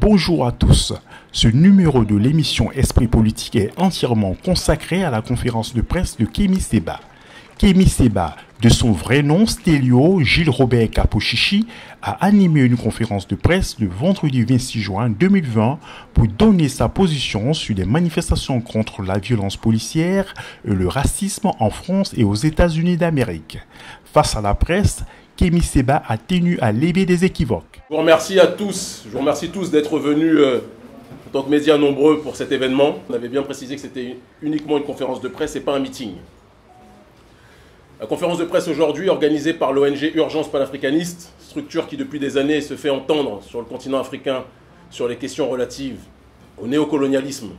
Bonjour à tous. Ce numéro de l'émission Esprit Politique est entièrement consacré à la conférence de presse de Kémi Séba. Kémi Séba, de son vrai nom Stélio Gilles Robert Kapochichi, a animé une conférence de presse le vendredi 26 juin 2020 pour donner sa position sur les manifestations contre la violence policière et le racisme en France et aux États-Unis d'Amérique. Face à la presse, Kémi Séba a tenu à lever des équivoques. Je vous remercie à tous, je vous remercie tous d'être venus en tant que médias nombreux pour cet événement. On avait bien précisé que c'était uniquement une conférence de presse et pas un meeting. La conférence de presse aujourd'hui organisée par l'ONG Urgence Panafricaniste, structure qui depuis des années se fait entendre sur le continent africain sur les questions relatives au néocolonialisme,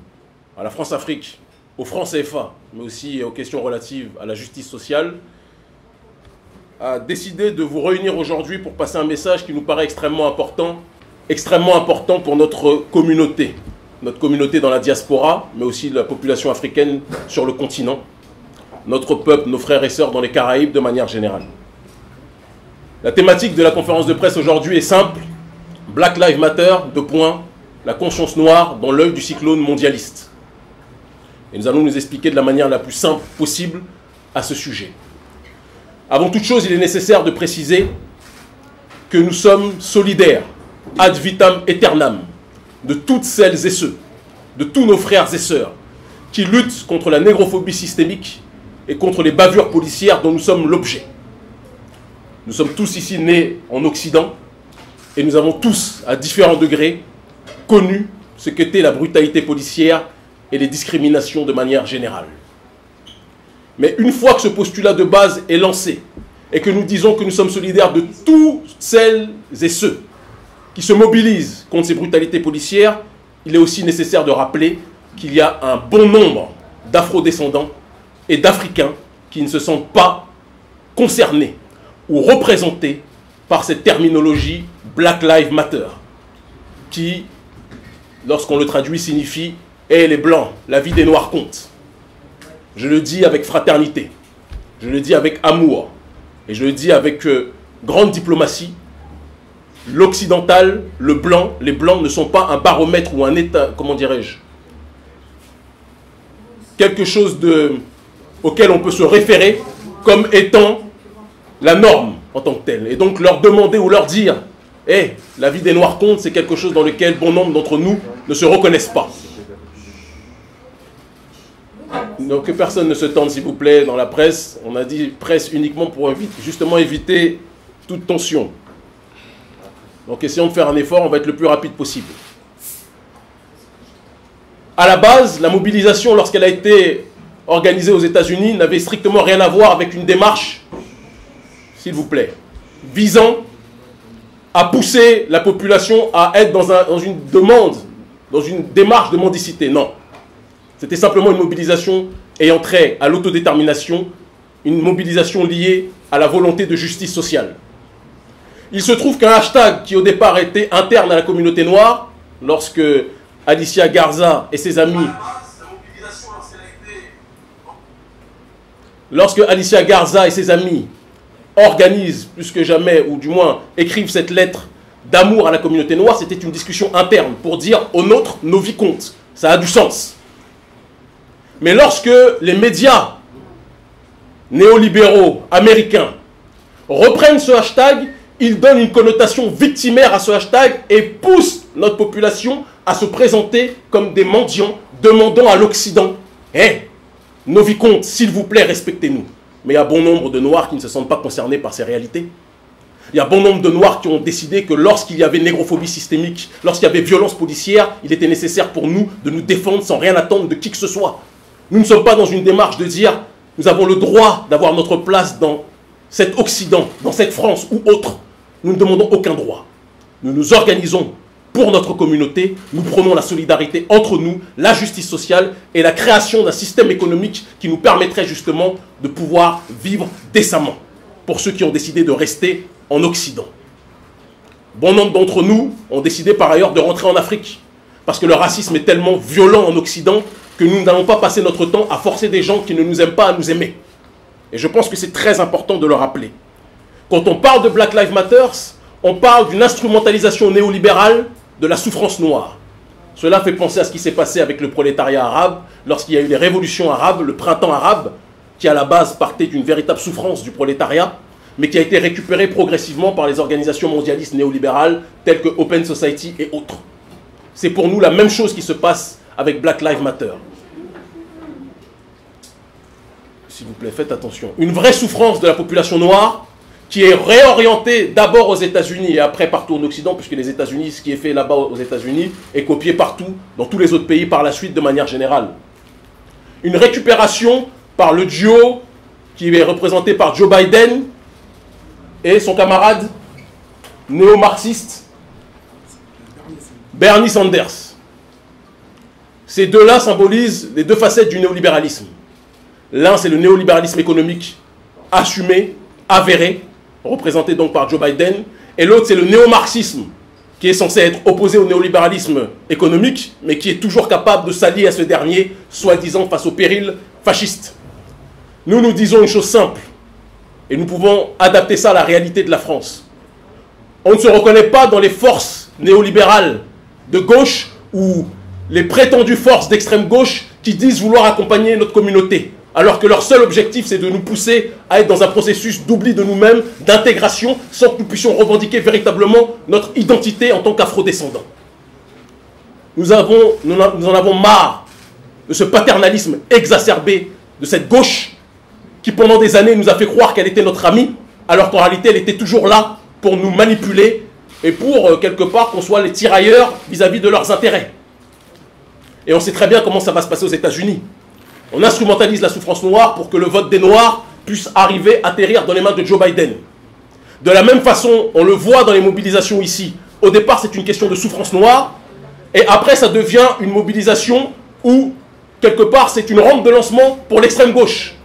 à la France-Afrique, au franc CFA, mais aussi aux questions relatives à la justice sociale, a décidé de vous réunir aujourd'hui pour passer un message qui nous paraît extrêmement important pour notre communauté dans la diaspora, mais aussi la population africaine sur le continent, notre peuple, nos frères et sœurs dans les Caraïbes de manière générale. La thématique de la conférence de presse aujourd'hui est simple: Black Lives Matter, la conscience noire dans l'œil du cyclone mondialiste. Et nous allons nous expliquer de la manière la plus simple possible à ce sujet. Avant toute chose, il est nécessaire de préciser que nous sommes solidaires, ad vitam aeternam, de toutes celles et ceux, de tous nos frères et sœurs, qui luttent contre la négrophobie systémique et contre les bavures policières dont nous sommes l'objet. Nous sommes tous ici nés en Occident et nous avons tous, à différents degrés, connu ce qu'était la brutalité policière et les discriminations de manière générale. Mais une fois que ce postulat de base est lancé et que nous disons que nous sommes solidaires de tous celles et ceux qui se mobilisent contre ces brutalités policières, il est aussi nécessaire de rappeler qu'il y a un bon nombre d'afro-descendants et d'Africains qui ne se sentent pas concernés ou représentés par cette terminologie Black Lives Matter, qui, lorsqu'on le traduit, signifie « Eh les Blancs, la vie des Noirs compte ». Je le dis avec fraternité, je le dis avec amour, et je le dis avec grande diplomatie. L'occidental, le blanc, les blancs ne sont pas un baromètre ou un état, comment dirais-je, quelque chose auquel on peut se référer comme étant la norme en tant que telle. Et donc leur demander ou leur dire « Eh, la vie des Noirs compte », c'est quelque chose dans lequel bon nombre d'entre nous ne se reconnaissent pas. Donc que personne ne se tente, s'il vous plaît, dans la presse. On a dit presse uniquement pour justement éviter toute tension. Donc essayons de faire un effort, on va être le plus rapide possible. À la base, la mobilisation, lorsqu'elle a été organisée aux États-Unis, n'avait strictement rien à voir avec une démarche, s'il vous plaît, visant à pousser la population à être dans une démarche de mendicité. Non. C'était simplement une mobilisation ayant trait à l'autodétermination, une mobilisation liée à la volonté de justice sociale. Il se trouve qu'un hashtag qui au départ était interne à la communauté noire, lorsque Alicia Garza et ses amis, organisent plus que jamais, ou du moins écrivent cette lettre d'amour à la communauté noire, c'était une discussion interne pour dire aux nôtres, nos vies comptent. Ça a du sens. Mais lorsque les médias néolibéraux américains reprennent ce hashtag, ils donnent une connotation victimaire à ce hashtag et poussent notre population à se présenter comme des mendiants demandant à l'Occident « Eh, nos vies comptent, s'il vous plaît, respectez-nous ». Mais il y a bon nombre de Noirs qui ne se sentent pas concernés par ces réalités. Il y a bon nombre de Noirs qui ont décidé que lorsqu'il y avait négrophobie systémique, lorsqu'il y avait violence policière, il était nécessaire pour nous de nous défendre sans rien attendre de qui que ce soit. Nous ne sommes pas dans une démarche de dire « nous avons le droit d'avoir notre place dans cet Occident, dans cette France ou autre ». Nous ne demandons aucun droit. Nous nous organisons pour notre communauté, nous prenons la solidarité entre nous, la justice sociale et la création d'un système économique qui nous permettrait justement de pouvoir vivre décemment pour ceux qui ont décidé de rester en Occident. Bon nombre d'entre nous ont décidé par ailleurs de rentrer en Afrique parce que le racisme est tellement violent en Occident que nous n'allons pas passer notre temps à forcer des gens qui ne nous aiment pas à nous aimer. Et je pense que c'est très important de le rappeler. Quand on parle de Black Lives Matter, on parle d'une instrumentalisation néolibérale de la souffrance noire. Cela fait penser à ce qui s'est passé avec le prolétariat arabe, lorsqu'il y a eu les révolutions arabes, le printemps arabe, qui à la base partait d'une véritable souffrance du prolétariat, mais qui a été récupéré progressivement par les organisations mondialistes néolibérales telles que Open Society et autres. C'est pour nous la même chose qui se passe avec Black Lives Matter. S'il vous plaît, faites attention. Une vraie souffrance de la population noire qui est réorientée d'abord aux États-Unis et après partout en Occident, puisque les États-Unis, ce qui est fait là-bas aux États-Unis, est copié partout, dans tous les autres pays par la suite de manière générale. Une récupération par le duo qui est représenté par Joe Biden et son camarade néo-marxiste Bernie Sanders. Ces deux-là symbolisent les deux facettes du néolibéralisme. L'un, c'est le néolibéralisme économique assumé, avéré, représenté donc par Joe Biden, et l'autre, c'est le néo-marxisme, qui est censé être opposé au néolibéralisme économique, mais qui est toujours capable de s'allier à ce dernier, soi-disant face au péril fasciste. Nous, nous disons une chose simple, et nous pouvons adapter ça à la réalité de la France. On ne se reconnaît pas dans les forces néolibérales de gauche ou les prétendues forces d'extrême gauche qui disent vouloir accompagner notre communauté, alors que leur seul objectif, c'est de nous pousser à être dans un processus d'oubli de nous-mêmes, d'intégration, sans que nous puissions revendiquer véritablement notre identité en tant qu'afro-descendants. Nous en avons marre de ce paternalisme exacerbé de cette gauche qui, pendant des années, nous a fait croire qu'elle était notre amie, alors qu'en réalité, elle était toujours là pour nous manipuler et pour, quelque part, qu'on soit les tirailleurs vis-à-vis de leurs intérêts. Et on sait très bien comment ça va se passer aux États-Unis. On instrumentalise la souffrance noire pour que le vote des Noirs puisse arriver, atterrir dans les mains de Joe Biden. De la même façon, on le voit dans les mobilisations ici. Au départ, c'est une question de souffrance noire, et après, ça devient une mobilisation où, quelque part, c'est une rampe de lancement pour l'extrême gauche.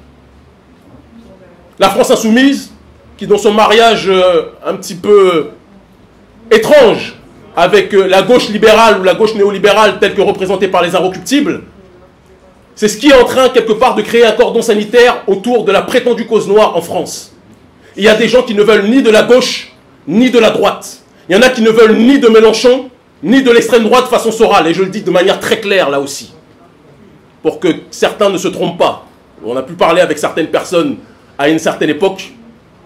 La France insoumise, qui dans son mariage un petit peu étrange avec la gauche libérale ou la gauche néolibérale telle que représentée par les Inrecuptibles, c'est ce qui est en train, quelque part, de créer un cordon sanitaire autour de la prétendue cause noire en France. Il y a des gens qui ne veulent ni de la gauche, ni de la droite. Il y en a qui ne veulent ni de Mélenchon, ni de l'extrême droite façon Soral. Et je le dis de manière très claire, là aussi, pour que certains ne se trompent pas. On a pu parler avec certaines personnes à une certaine époque,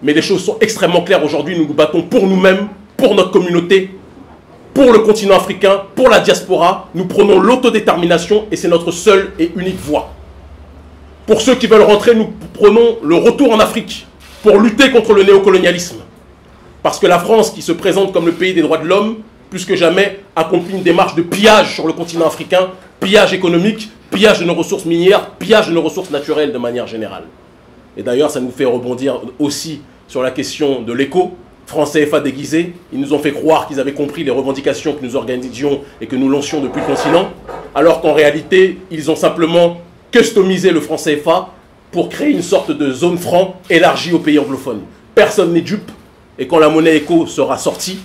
mais les choses sont extrêmement claires aujourd'hui. Nous nous battons pour nous-mêmes, pour notre communauté, pour le continent africain, pour la diaspora. Nous prenons l'autodétermination et c'est notre seule et unique voie. Pour ceux qui veulent rentrer, nous prenons le retour en Afrique pour lutter contre le néocolonialisme. Parce que la France, qui se présente comme le pays des droits de l'homme, plus que jamais, accomplit une démarche de pillage sur le continent africain, pillage économique, pillage de nos ressources minières, pillage de nos ressources naturelles de manière générale. Et d'ailleurs, ça nous fait rebondir aussi sur la question de l'écho. France CFA déguisé, ils nous ont fait croire qu'ils avaient compris les revendications que nous organisions et que nous lancions depuis le continent, alors qu'en réalité, ils ont simplement customisé le franc CFA pour créer une sorte de zone franc élargie aux pays anglophones. Personne n'est dupe, et quand la monnaie éco sera sortie,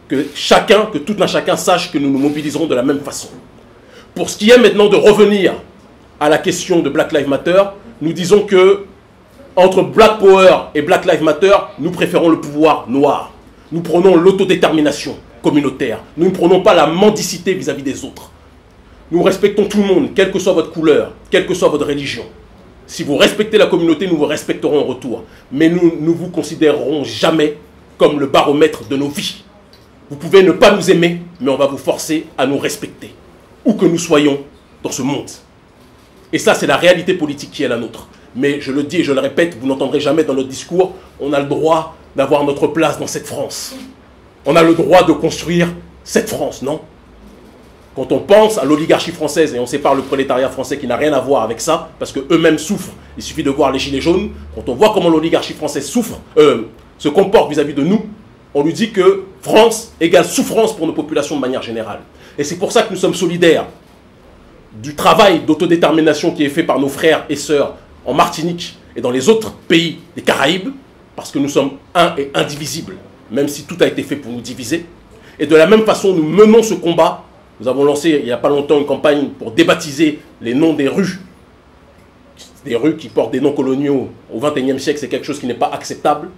que tout un chacun sache que nous nous mobiliserons de la même façon. Pour ce qui est maintenant de revenir à la question de Black Lives Matter, nous disons que entre Black Power et Black Lives Matter, nous préférons le pouvoir noir. Nous prenons l'autodétermination communautaire. Nous ne prenons pas la mendicité vis-à-vis des autres. Nous respectons tout le monde, quelle que soit votre couleur, quelle que soit votre religion. Si vous respectez la communauté, nous vous respecterons en retour. Mais nous ne vous considérerons jamais comme le baromètre de nos vies. Vous pouvez ne pas nous aimer, mais on va vous forcer à nous respecter, où que nous soyons dans ce monde. Et ça, c'est la réalité politique qui est la nôtre. Mais je le dis et je le répète, vous n'entendrez jamais dans notre discours, on a le droit d'avoir notre place dans cette France. On a le droit de construire cette France, non? Quand on pense à l'oligarchie française, et on sépare le prolétariat français qui n'a rien à voir avec ça, parce qu'eux-mêmes souffrent, il suffit de voir les gilets jaunes, quand on voit comment l'oligarchie française se comporte vis-à-vis de nous, on lui dit que France égale souffrance pour nos populations de manière générale. Et c'est pour ça que nous sommes solidaires du travail d'autodétermination qui est fait par nos frères et sœurs en Martinique et dans les autres pays des Caraïbes, parce que nous sommes un et indivisibles, même si tout a été fait pour nous diviser. Et de la même façon, nous menons ce combat. Nous avons lancé il n'y a pas longtemps une campagne pour débaptiser les noms des rues qui portent des noms coloniaux au XXIe siècle. C'est quelque chose qui n'est pas acceptable.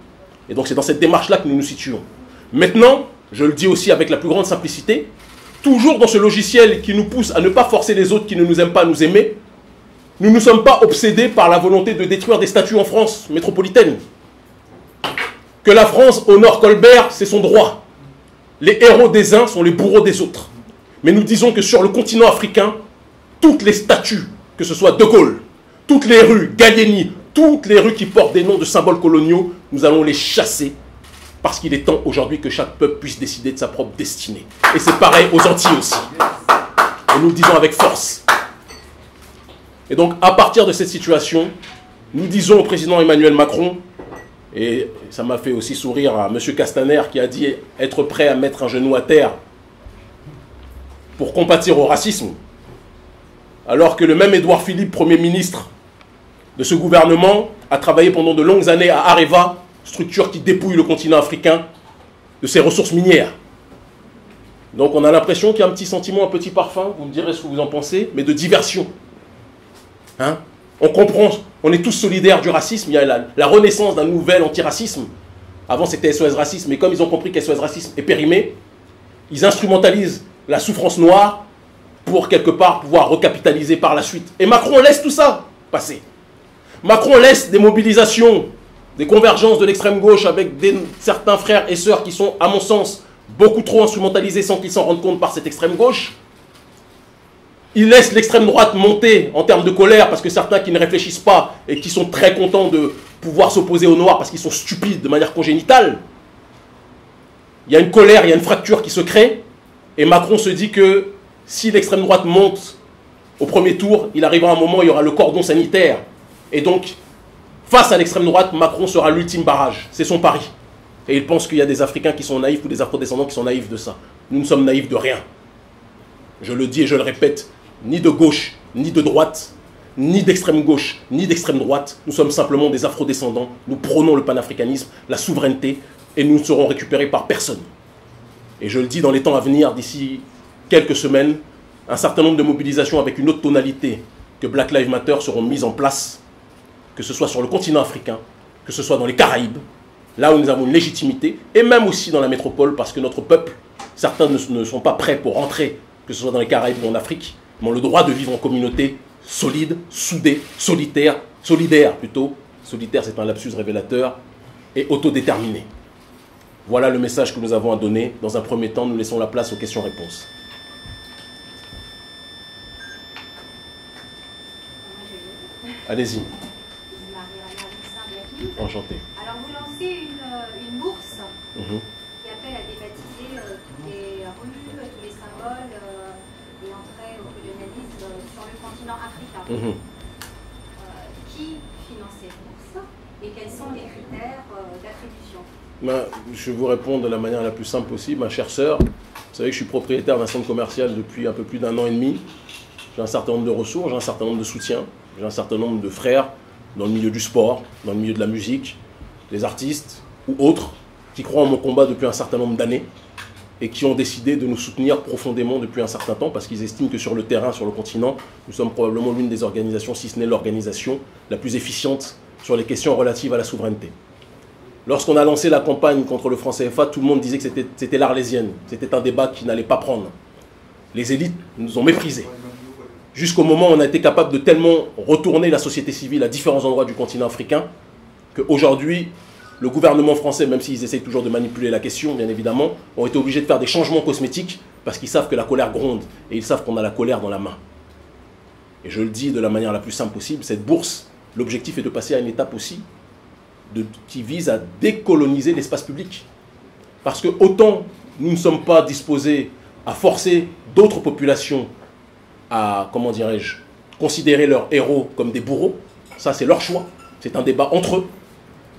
Et donc c'est dans cette démarche-là que nous nous situons. Maintenant, je le dis aussi avec la plus grande simplicité, toujours dans ce logiciel qui nous pousse à ne pas forcer les autres qui ne nous aiment pas à nous aimer, nous ne sommes pas obsédés par la volonté de détruire des statuts en France métropolitaine. Que la France honore Colbert, c'est son droit. Les héros des uns sont les bourreaux des autres. Mais nous disons que sur le continent africain, toutes les statues, que ce soit De Gaulle, toutes les rues, Gallieni, toutes les rues qui portent des noms de symboles coloniaux, nous allons les chasser parce qu'il est temps aujourd'hui que chaque peuple puisse décider de sa propre destinée. Et c'est pareil aux Antilles aussi. Et nous le disons avec force. Et donc, à partir de cette situation, nous disons au président Emmanuel Macron, et ça m'a fait aussi sourire à M. Castaner qui a dit être prêt à mettre un genou à terre pour compatir au racisme, alors que le même Édouard Philippe, Premier ministre de ce gouvernement, a travaillé pendant de longues années à Areva, structure qui dépouille le continent africain de ses ressources minières. Donc on a l'impression qu'il y a un petit sentiment, un petit parfum, vous me direz ce que vous en pensez, mais de diversion. Hein? On comprend, on est tous solidaires du racisme, il y a la renaissance d'un nouvel antiracisme. Avant c'était SOS Racisme, mais comme ils ont compris que SOS Racisme est périmé, ils instrumentalisent la souffrance noire pour quelque part pouvoir recapitaliser par la suite. Et Macron laisse tout ça passer. Macron laisse des mobilisations, des convergences de l'extrême gauche avec certains frères et sœurs qui sont, à mon sens, beaucoup trop instrumentalisés sans qu'ils s'en rendent compte par cette extrême gauche. Il laisse l'extrême droite monter en termes de colère parce que certains qui ne réfléchissent pas et qui sont très contents de pouvoir s'opposer aux Noirs parce qu'ils sont stupides de manière congénitale. Il y a une colère, il y a une fracture qui se crée et Macron se dit que si l'extrême droite monte au premier tour, il arrivera un moment où il y aura le cordon sanitaire. Et donc, face à l'extrême droite, Macron sera l'ultime barrage. C'est son pari. Et il pense qu'il y a des Africains qui sont naïfs ou des Afro-descendants qui sont naïfs de ça. Nous ne sommes naïfs de rien. Je le dis et je le répète, ni de gauche, ni de droite, ni d'extrême gauche, ni d'extrême droite. Nous sommes simplement des Afro-descendants. Nous prônons le panafricanisme, la souveraineté, et nous ne serons récupérés par personne. Et je le dis dans les temps à venir, d'ici quelques semaines, un certain nombre de mobilisations avec une autre tonalité que Black Lives Matter seront mises en place, que ce soit sur le continent africain, que ce soit dans les Caraïbes, là où nous avons une légitimité, et même aussi dans la métropole, parce que notre peuple, certains ne sont pas prêts pour rentrer, que ce soit dans les Caraïbes ou en Afrique, mais ont le droit de vivre en communauté solide, soudée, solidaire plutôt. Solitaire, c'est un lapsus révélateur, et autodéterminée. Voilà le message que nous avons à donner. Dans un premier temps, nous laissons la place aux questions-réponses. Allez-y. Enchanté. Alors vous lancez une bourse qui appelle à débaptiser toutes les rues, tous les symboles et entrer au colonialisme sur le continent africain. Qui finance cette bourse et quels sont les critères d'attribution? Je vous réponds de la manière la plus simple possible, ma chère sœur. Vous savez que je suis propriétaire d'un centre commercial depuis un peu plus d'1 an et demi. J'ai un certain nombre de ressources, j'ai un certain nombre de soutiens, j'ai un certain nombre de frères dans le milieu du sport, dans le milieu de la musique, des artistes ou autres qui croient en mon combat depuis un certain nombre d'années et qui ont décidé de nous soutenir profondément depuis un certain temps parce qu'ils estiment que sur le terrain, sur le continent, nous sommes probablement l'une des organisations, si ce n'est l'organisation la plus efficiente sur les questions relatives à la souveraineté. Lorsqu'on a lancé la campagne contre le franc CFA, tout le monde disait que c'était l'Arlésienne, c'était un débat qui n'allait pas prendre. Les élites nous ont méprisés. Jusqu'au moment où on a été capable de tellement retourner la société civile à différents endroits du continent africain qu'aujourd'hui, le gouvernement français, même s'ils essayent toujours de manipuler la question, bien évidemment, ont été obligés de faire des changements cosmétiques parce qu'ils savent que la colère gronde et ils savent qu'on a la colère dans la main. Et je le dis de la manière la plus simple possible, cette bourse, l'objectif est de passer à une étape aussi qui vise à décoloniser l'espace public. Parce que autant nous ne sommes pas disposés à forcer d'autres populations à, comment dirais-je, considérer leurs héros comme des bourreaux, ça c'est leur choix, c'est un débat entre eux,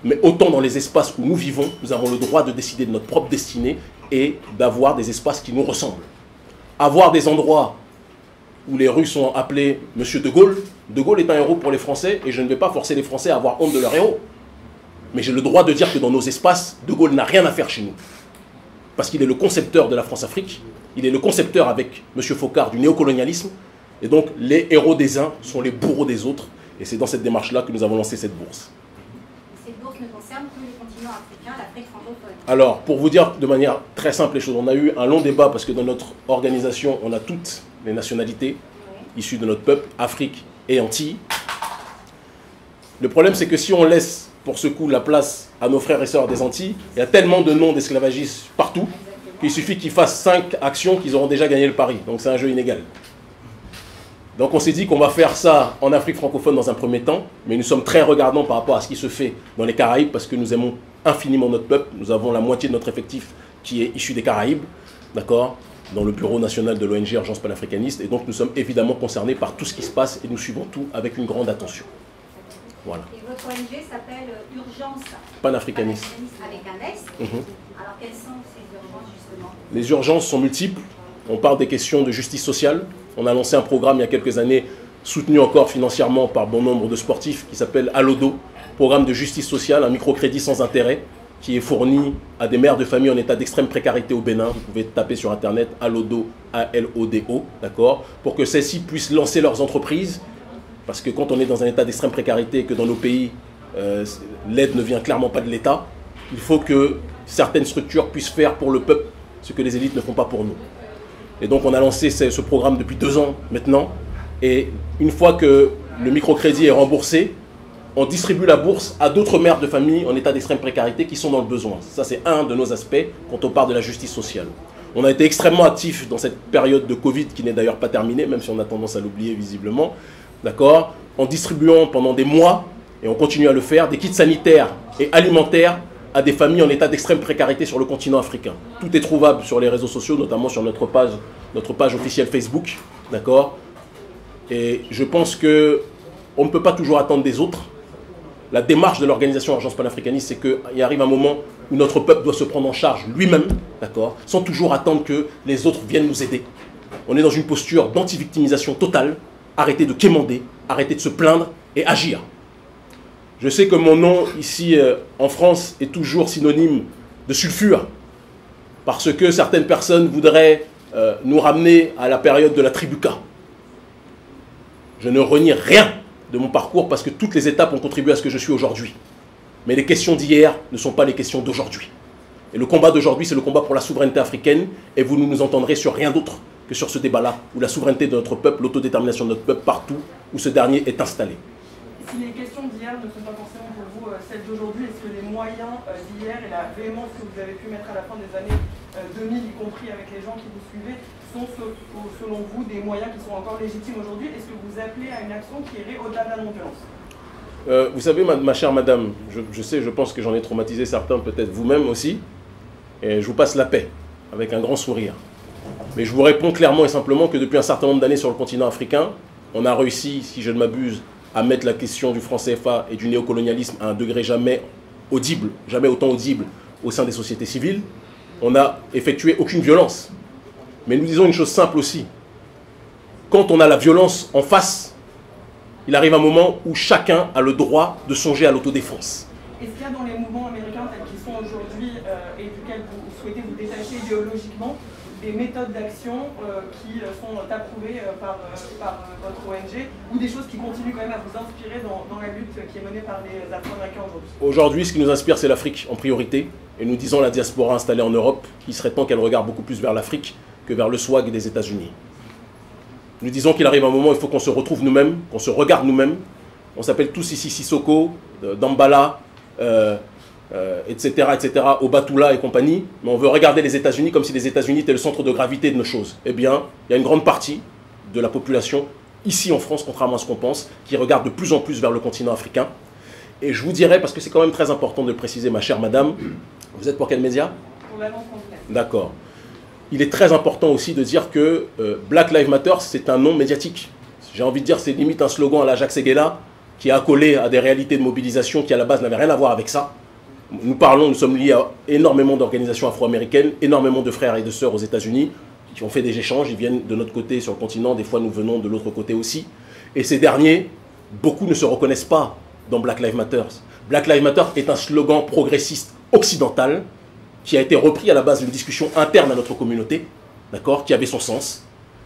mais autant dans les espaces où nous vivons, nous avons le droit de décider de notre propre destinée et d'avoir des espaces qui nous ressemblent. Avoir des endroits où les rues sont appelées Monsieur de Gaulle. De Gaulle est un héros pour les Français et je ne vais pas forcer les Français à avoir honte de leur héros. Mais j'ai le droit de dire que dans nos espaces, De Gaulle n'a rien à faire chez nous. Parce qu'il est le concepteur de la France-Afrique, il est le concepteur avec M. Focard du néocolonialisme, et donc les héros des uns sont les bourreaux des autres, et c'est dans cette démarche-là que nous avons lancé cette bourse. Cette bourse ne concerne que le continent africain, l'Afrique francophone. Alors, pour vous dire de manière très simple les choses, on a eu un long débat parce que dans notre organisation, on a toutes les nationalités issues de notre peuple, Afrique et Antilles. Le problème, c'est que si on laisse pour ce coup la place à nos frères et sœurs des Antilles, il y a tellement de noms d'esclavagistes partout qu'il suffit qu'ils fassent 5 actions qu'ils auront déjà gagné le pari. Donc c'est un jeu inégal. Donc on s'est dit qu'on va faire ça en Afrique francophone dans un premier temps, mais nous sommes très regardants par rapport à ce qui se fait dans les Caraïbes parce que nous aimons infiniment notre peuple. Nous avons la moitié de notre effectif qui est issu des Caraïbes, d'accord, dans le bureau national de l'ONG Urgence panafricaniste. Et donc nous sommes évidemment concernés par tout ce qui se passe et nous suivons tout avec une grande attention. Voilà. Et votre ONG s'appelle Urgence Panafricaniste. Avec un S. Alors quelles sont ces urgences justement? Les urgences sont multiples. On parle des questions de justice sociale. On a lancé un programme il y a quelques années, soutenu encore financièrement par bon nombre de sportifs, qui s'appelle Alodo, programme de justice sociale, un microcrédit sans intérêt, qui est fourni à des mères de famille en état d'extrême précarité au Bénin. Vous pouvez taper sur Internet Alodo, A-L-O-D-O, d'accord, pour que celles-ci puissent lancer leurs entreprises. Parce que quand on est dans un état d'extrême précarité et que dans nos pays, l'aide ne vient clairement pas de l'État, il faut que certaines structures puissent faire pour le peuple ce que les élites ne font pas pour nous. Et donc on a lancé ce programme depuis 2 ans maintenant. Et une fois que le microcrédit est remboursé, on distribue la bourse à d'autres mères de famille en état d'extrême précarité qui sont dans le besoin. Ça, c'est un de nos aspects quand on parle de la justice sociale. On a été extrêmement actifs dans cette période de Covid qui n'est d'ailleurs pas terminée, même si on a tendance à l'oublier visiblement. D'accord, en distribuant pendant des mois, et on continue à le faire, des kits sanitaires et alimentaires à des familles en état d'extrême précarité sur le continent africain. Tout est trouvable sur les réseaux sociaux, notamment sur notre page officielle Facebook. D'accord. Et je pense qu'on ne peut pas toujours attendre des autres. La démarche de l'organisation Urgence panafricaniste, c'est qu'il arrive un moment où notre peuple doit se prendre en charge lui-même, d'accord, sans toujours attendre que les autres viennent nous aider. On est dans une posture d'anti-victimisation totale. Arrêtez de quémander, arrêtez de se plaindre et agir. Je sais que mon nom ici en France est toujours synonyme de sulfure, parce que certaines personnes voudraient nous ramener à la période de la tribuca. Je ne renie rien de mon parcours parce que toutes les étapes ont contribué à ce que je suis aujourd'hui. Mais les questions d'hier ne sont pas les questions d'aujourd'hui. Et le combat d'aujourd'hui, c'est le combat pour la souveraineté africaine, et vous ne nous entendrez sur rien d'autre que sur ce débat-là, où la souveraineté de notre peuple, l'autodétermination de notre peuple, partout où ce dernier est installé. Si les questions d'hier ne sont pas forcément pour vous celles d'aujourd'hui, est-ce que les moyens d'hier et la véhémence que vous avez pu mettre à la fin des années 2000, y compris avec les gens qui vous suivaient, sont selon vous des moyens qui sont encore légitimes aujourd'hui? Est-ce que vous appelez à une action qui irait au-delà de la non-violence? Vous savez, ma chère madame, je pense que j'en ai traumatisé certains, peut-être vous-même aussi, et je vous passe la paix, avec un grand sourire. Mais je vous réponds clairement et simplement que depuis un certain nombre d'années sur le continent africain, on a réussi, si je ne m'abuse, à mettre la question du franc CFA et du néocolonialisme à un degré jamais audible, jamais autant audible au sein des sociétés civiles. On n'a effectué aucune violence. Mais nous disons une chose simple aussi. Quand on a la violence en face, il arrive un moment où chacun a le droit de songer à l'autodéfense. Est-ce qu'il y a dans les mouvements américains tels qu'ils sont aujourd'hui et duquel vous souhaitez vous détacher idéologiquement des méthodes d'action qui sont approuvées par votre ONG ou des choses qui continuent quand même à vous inspirer dans la lutte qui est menée par les Afro-Américains aujourd'hui? Aujourd'hui, ce qui nous inspire, c'est l'Afrique en priorité. Et nous disons à la diaspora installée en Europe qu'il serait temps qu'elle regarde beaucoup plus vers l'Afrique que vers le swag des États-Unis. Nous disons qu'il arrive un moment où il faut qu'on se retrouve nous-mêmes, qu'on se regarde nous-mêmes. On s'appelle tous ici Sissoko, Dambala, etc., Obatula et compagnie, mais on veut regarder les États-Unis comme si les États-Unis étaient le centre de gravité de nos choses. Eh bien, il y a une grande partie de la population, ici en France, contrairement à ce qu'on pense, qui regarde de plus en plus vers le continent africain. Et je vous dirais, parce que c'est quand même très important de le préciser, ma chère madame, vous êtes pour quel média? Pour l'Alliance française. D'accord. Il est très important aussi de dire que Black Lives Matter, c'est un nom médiatique. J'ai envie de dire, c'est limite un slogan à la Jacques Séguéla, qui est accolé à des réalités de mobilisation qui, à la base, n'avaient rien à voir avec ça. Nous sommes liés à énormément d'organisations afro-américaines, énormément de frères et de sœurs aux États-Unis qui ont fait des échanges, ils viennent de notre côté sur le continent, des fois nous venons de l'autre côté aussi. Et ces derniers, beaucoup ne se reconnaissent pas dans Black Lives Matter. Black Lives Matter est un slogan progressiste occidental qui a été repris à la base d'une discussion interne à notre communauté, d'accord, qui avait son sens.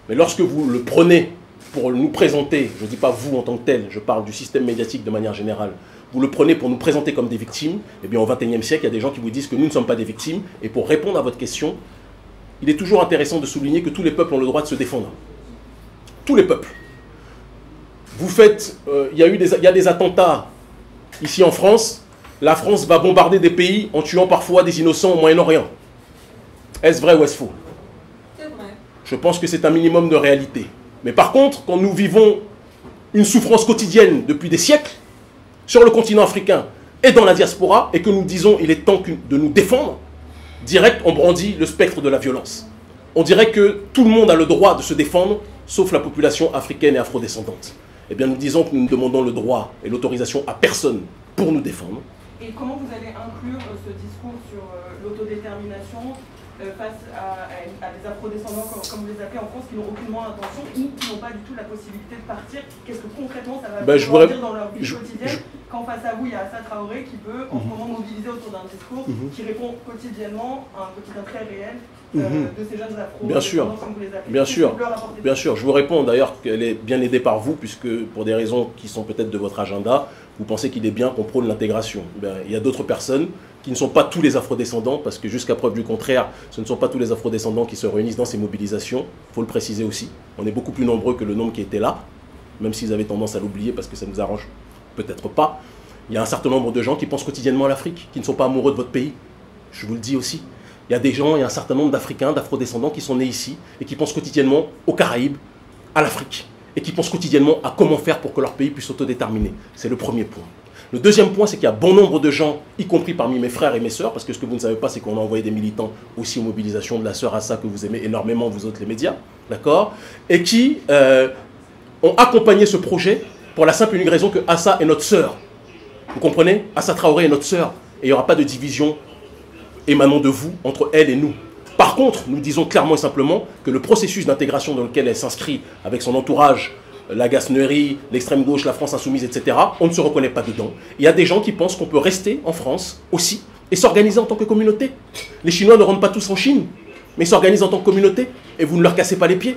Mais lorsque vous le prenez pour nous présenter, je ne dis pas vous en tant que tel, je parle du système médiatique de manière générale, vous le prenez pour nous présenter comme des victimes. Eh bien, au XXIe siècle, il y a des gens qui vous disent que nous ne sommes pas des victimes. Et pour répondre à votre question, il est toujours intéressant de souligner que tous les peuples ont le droit de se défendre. Tous les peuples. Vous faites... il y a des attentats ici en France. La France va bombarder des pays en tuant parfois des innocents au Moyen-Orient. Est-ce vrai ou est-ce faux? C'est vrai. Je pense que c'est un minimum de réalité. Mais par contre, quand nous vivons une souffrance quotidienne depuis des siècles, sur le continent africain et dans la diaspora, et que nous disons il est temps de nous défendre, direct, on brandit le spectre de la violence. On dirait que tout le monde a le droit de se défendre, sauf la population africaine et afrodescendante. Eh bien, nous disons que nous ne demandons le droit et l'autorisation à personne pour nous défendre. Et comment vous allez inclure ce discours sur l'autodétermination face à des afrodescendants, comme vous les appelez en France, qui n'ont aucunement intention ou qui n'ont pas du tout la possibilité de partir? Qu'est-ce que concrètement ça va vouloir dire dans leur vie quotidienne quand face à vous, il y a Assa Traoré qui peut en ce moment mobiliser autour d'un discours qui répond quotidiennement à un quotidien très réel de ces jeunes afro, bien sûr, comme vous les appelez. Bien sûr. Je vous réponds d'ailleurs qu'elle est bien aidée par vous, puisque pour des raisons qui sont peut-être de votre agenda, vous pensez qu'il est bien qu'on prône l'intégration. Il y a d'autres personnes qui ne sont pas tous les afrodescendants, parce que jusqu'à preuve du contraire, ce ne sont pas tous les afrodescendants qui se réunissent dans ces mobilisations. Il faut le préciser aussi. On est beaucoup plus nombreux que le nombre qui était là, même s'ils avaient tendance à l'oublier parce que ça ne nous arrange peut-être pas. Il y a un certain nombre de gens qui pensent quotidiennement à l'Afrique, qui ne sont pas amoureux de votre pays. Je vous le dis aussi. Il y a des gens, il y a un certain nombre d'Africains, d'afrodescendants qui sont nés ici et qui pensent quotidiennement aux Caraïbes, à l'Afrique, et qui pensent quotidiennement à comment faire pour que leur pays puisse s'autodéterminer. C'est le premier point. Le deuxième point, c'est qu'il y a bon nombre de gens, y compris parmi mes frères et mes sœurs, parce que ce que vous ne savez pas, c'est qu'on a envoyé des militants aussi aux mobilisations de la sœur Assa, que vous aimez énormément, vous autres les médias, d'accord, et qui ont accompagné ce projet pour la simple et unique raison que Assa est notre sœur. Vous comprenez? Assa Traoré est notre sœur, et il n'y aura pas de division émanant de vous, entre elle et nous. Par contre, nous disons clairement et simplement que le processus d'intégration dans lequel elle s'inscrit avec son entourage, la Gasnerie, l'extrême gauche, la France insoumise, etc., on ne se reconnaît pas dedans. Il y a des gens qui pensent qu'on peut rester en France aussi et s'organiser en tant que communauté. Les Chinois ne rentrent pas tous en Chine, mais s'organisent en tant que communauté et vous ne leur cassez pas les pieds.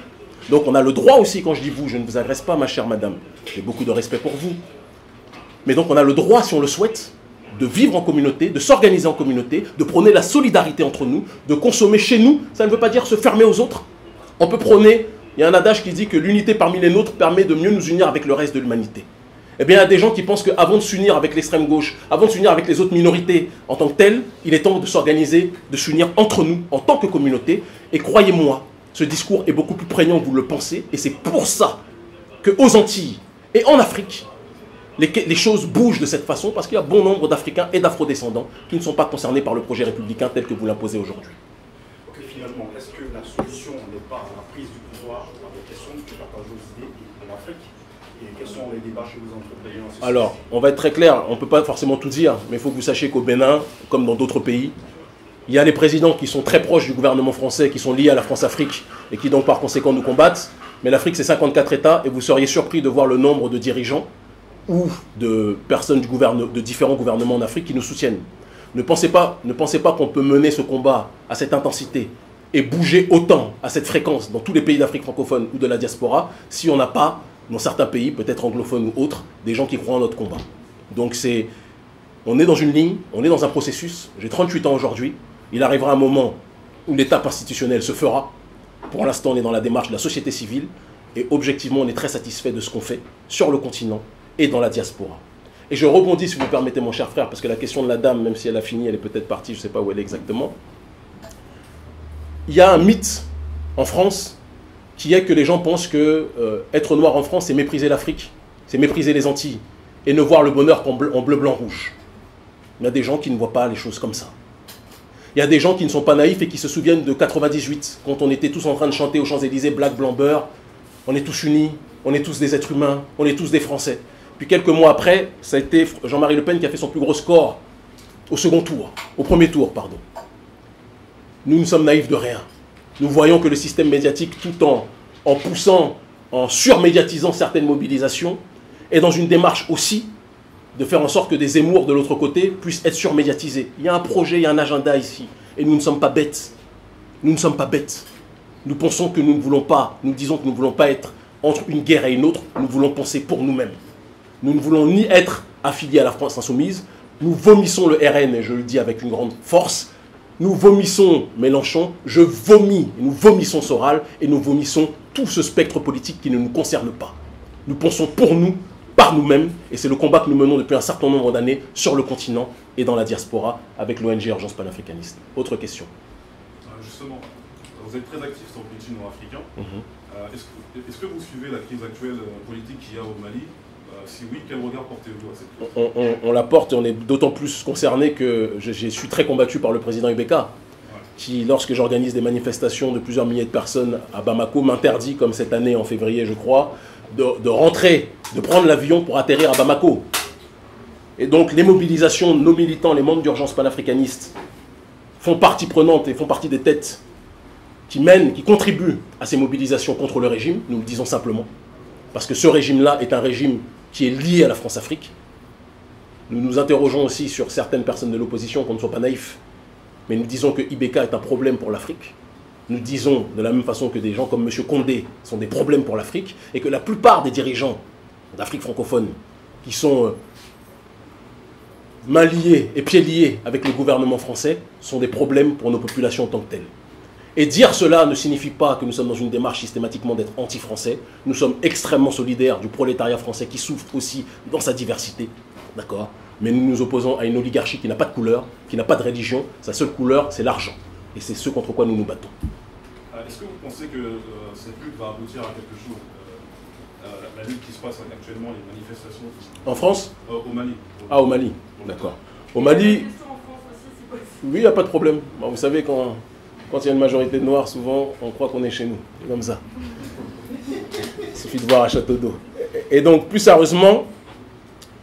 Donc on a le droit aussi, quand je dis vous, je ne vous agresse pas, ma chère madame, j'ai beaucoup de respect pour vous. Mais donc on a le droit, si on le souhaite, de vivre en communauté, de s'organiser en communauté, de prôner la solidarité entre nous, de consommer chez nous. Ça ne veut pas dire se fermer aux autres. On peut prôner, il y a un adage qui dit que l'unité parmi les nôtres permet de mieux nous unir avec le reste de l'humanité. Eh bien, il y a des gens qui pensent qu'avant de s'unir avec l'extrême gauche, avant de s'unir avec les autres minorités en tant que telles, il est temps de s'organiser, de s'unir entre nous en tant que communauté. Et croyez-moi, ce discours est beaucoup plus prégnant que vous le pensez. Et c'est pour ça qu'aux Antilles et en Afrique, les choses bougent de cette façon, parce qu'il y a bon nombre d'Africains et d'Afro-descendants qui ne sont pas concernés par le projet républicain tel que vous l'imposez aujourd'hui. Ok, finalement, est-ce que la solution n'est pas la prise du pouvoir par des questions qui partagent vos idées en Afrique? Et quels sont les débats chez vous entrepreneurs? Alors, on va être très clair, on ne peut pas forcément tout dire, mais il faut que vous sachiez qu'au Bénin, comme dans d'autres pays, il y a les présidents qui sont très proches du gouvernement français, qui sont liés à la France-Afrique, et qui donc par conséquent nous combattent. Mais l'Afrique, c'est 54 États, et vous seriez surpris de voir le nombre de dirigeants ou de personnes de différents gouvernements en Afrique qui nous soutiennent. Ne pensez pas qu'on peut mener ce combat à cette intensité et bouger autant à cette fréquence dans tous les pays d'Afrique francophone ou de la diaspora si on n'a pas, dans certains pays, peut-être anglophones ou autres, des gens qui croient en notre combat. Donc on est dans une ligne, on est dans un processus. J'ai 38 ans aujourd'hui. Il arrivera un moment où l'étape institutionnelle se fera. Pour l'instant, on est dans la démarche de la société civile et objectivement, on est très satisfait de ce qu'on fait sur le continent et dans la diaspora. Et je rebondis, si vous me permettez, mon cher frère, parce que la question de la dame, même si elle a fini, elle est peut-être partie, je ne sais pas où elle est exactement. Il y a un mythe en France qui est que les gens pensent que être noir en France, c'est mépriser l'Afrique, c'est mépriser les Antilles, et ne voir le bonheur qu'en bleu, blanc, rouge. Il y a des gens qui ne voient pas les choses comme ça. Il y a des gens qui ne sont pas naïfs et qui se souviennent de 98, quand on était tous en train de chanter aux Champs-Élysées, Black, Blanc, Beurre, on est tous unis, on est tous des êtres humains, on est tous des Français. Puis quelques mois après, ça a été Jean-Marie Le Pen qui a fait son plus gros score au premier tour, pardon. Nous sommes naïfs de rien. Nous voyons que le système médiatique, tout en poussant, en surmédiatisant certaines mobilisations, est dans une démarche aussi de faire en sorte que des Zemmour de l'autre côté puissent être surmédiatisés. Il y a un projet, il y a un agenda ici. Et nous ne sommes pas bêtes. Nous ne sommes pas bêtes. Nous pensons que nous ne voulons pas, nous disons que nous ne voulons pas être entre une guerre et une autre, nous voulons penser pour nous-mêmes. Nous ne voulons ni être affiliés à la France insoumise. Nous vomissons le RN, et je le dis avec une grande force. Nous vomissons Mélenchon, nous vomissons Soral, et nous vomissons tout ce spectre politique qui ne nous concerne pas. Nous pensons pour nous, par nous-mêmes, et c'est le combat que nous menons depuis un certain nombre d'années sur le continent et dans la diaspora avec l'ONG Urgence Panafricaniste. Autre question. Justement, vous êtes très actif sur le continent africain. Est-ce que vous suivez la crise actuelle politique qu'il y a au Mali? Si oui, quel regard portez-vous à cette crise? On la porte et on est d'autant plus concerné que je suis très combattu par le président Ibeka, qui, lorsque j'organise des manifestations de plusieurs milliers de personnes à Bamako, m'interdit, comme cette année en février je crois, de rentrer, de prendre l'avion pour atterrir à Bamako. Et donc les mobilisations, nos militants, les membres d'Urgence Panafricaniste font partie prenante et font partie des têtes qui mènent, qui contribuent à ces mobilisations contre le régime, nous le disons simplement, parce que ce régime-là est un régime qui est lié à la France-Afrique. Nous nous interrogeons aussi sur certaines personnes de l'opposition, qu'on ne soit pas naïfs, mais nous disons que Ibeka est un problème pour l'Afrique. Nous disons de la même façon que des gens comme M. Condé sont des problèmes pour l'Afrique, et que la plupart des dirigeants d'Afrique francophone qui sont mains liées et pieds liés avec le gouvernement français sont des problèmes pour nos populations en tant que telles. Et dire cela ne signifie pas que nous sommes dans une démarche systématiquement d'être anti-français. Nous sommes extrêmement solidaires du prolétariat français qui souffre aussi dans sa diversité. D'accord ? Mais nous nous opposons à une oligarchie qui n'a pas de couleur, qui n'a pas de religion. Sa seule couleur, c'est l'argent. Et c'est ce contre quoi nous nous battons. Est-ce que vous pensez que cette lutte va aboutir à quelque chose? La lutte qui se passe actuellement, les manifestations. En France? Au Mali. Ah, au Mali. D'accord. Au Mali... Oui, il n'y a pas de problème. Bon, vous savez, quand il y a une majorité de Noirs, souvent, on croit qu'on est chez nous. C'est comme ça. Il suffit de voir à Château d'Eau. Et donc, plus sérieusement,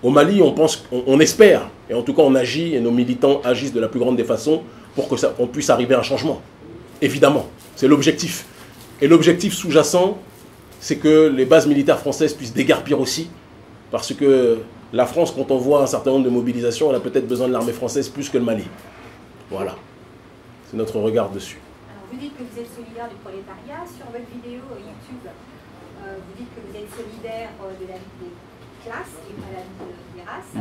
au Mali, on espère, et en tout cas on agit, et nos militants agissent de la plus grande des façons pour qu'on puisse arriver à un changement. Évidemment, c'est l'objectif. Et l'objectif sous-jacent, c'est que les bases militaires françaises puissent déguerpir aussi, parce que la France, quand on voit un certain nombre de mobilisations, elle a peut-être besoin de l'armée française plus que le Mali. Voilà. C'est notre regard dessus. Alors, vous dites que vous êtes solidaire du prolétariat. Sur votre vidéo YouTube, vous dites que vous êtes solidaire de la lutte des classes et pas la lutte des races.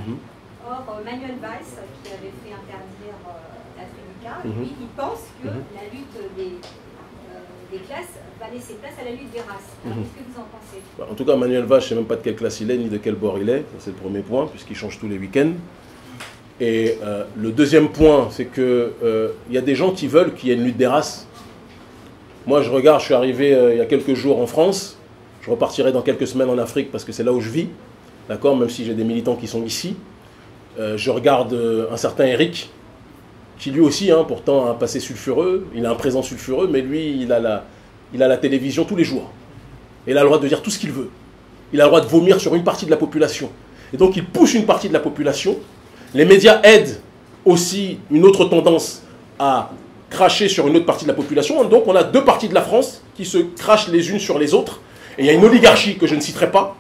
Or, Manuel Valls, qui avait fait interdire l'Africa, lui, il pense que la lutte des classes va laisser place à la lutte des races. Qu'est-ce que vous en pensez? En tout cas, Manuel Valls, je ne sais même pas de quelle classe il est, ni de quel bord il est. C'est le premier point, puisqu'il change tous les week-ends. Et le deuxième point, c'est qu'il y a des gens qui veulent qu'il y ait une lutte des races. Moi, je regarde, je suis arrivé il y a quelques jours en France. Je repartirai dans quelques semaines en Afrique parce que c'est là où je vis. D'accord, même si j'ai des militants qui sont ici. Je regarde un certain Eric, qui lui aussi, pourtant, a un passé sulfureux. Il a un présent sulfureux, mais lui, il a la télévision tous les jours. Et il a le droit de dire tout ce qu'il veut. Il a le droit de vomir sur une partie de la population. Et donc, il pousse une partie de la population. Les médias aident aussi une autre tendance à cracher sur une autre partie de la population. Donc on a deux parties de la France qui se crachent les unes sur les autres. Et il y a une oligarchie que je ne citerai pas.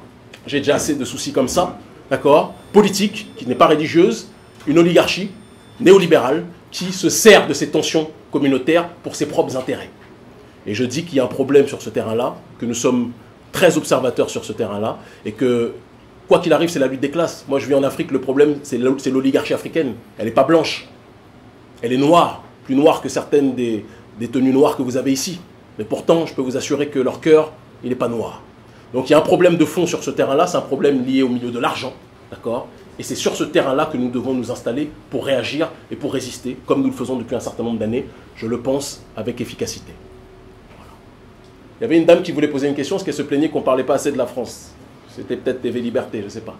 J'ai déjà assez de soucis comme ça. D'accord ? Politique, qui n'est pas religieuse. Une oligarchie néolibérale qui se sert de ces tensions communautaires pour ses propres intérêts. Et je dis qu'il y a un problème sur ce terrain-là, que nous sommes très observateurs sur ce terrain-là, et que quoi qu'il arrive, c'est la lutte des classes. Moi, je vis en Afrique, le problème, c'est l'oligarchie africaine. Elle n'est pas blanche. Elle est noire, plus noire que certaines des tenues noires que vous avez ici. Mais pourtant, je peux vous assurer que leur cœur, il n'est pas noir. Donc il y a un problème de fond sur ce terrain-là, c'est un problème lié au milieu de l'argent, d'accord ? Et c'est sur ce terrain-là que nous devons nous installer pour réagir et pour résister, comme nous le faisons depuis un certain nombre d'années, je le pense, avec efficacité. Voilà. Il y avait une dame qui voulait poser une question, parce qu'elle se plaignait qu'on ne parlait pas assez de la France. C'était peut-être TV Liberté, je ne sais pas.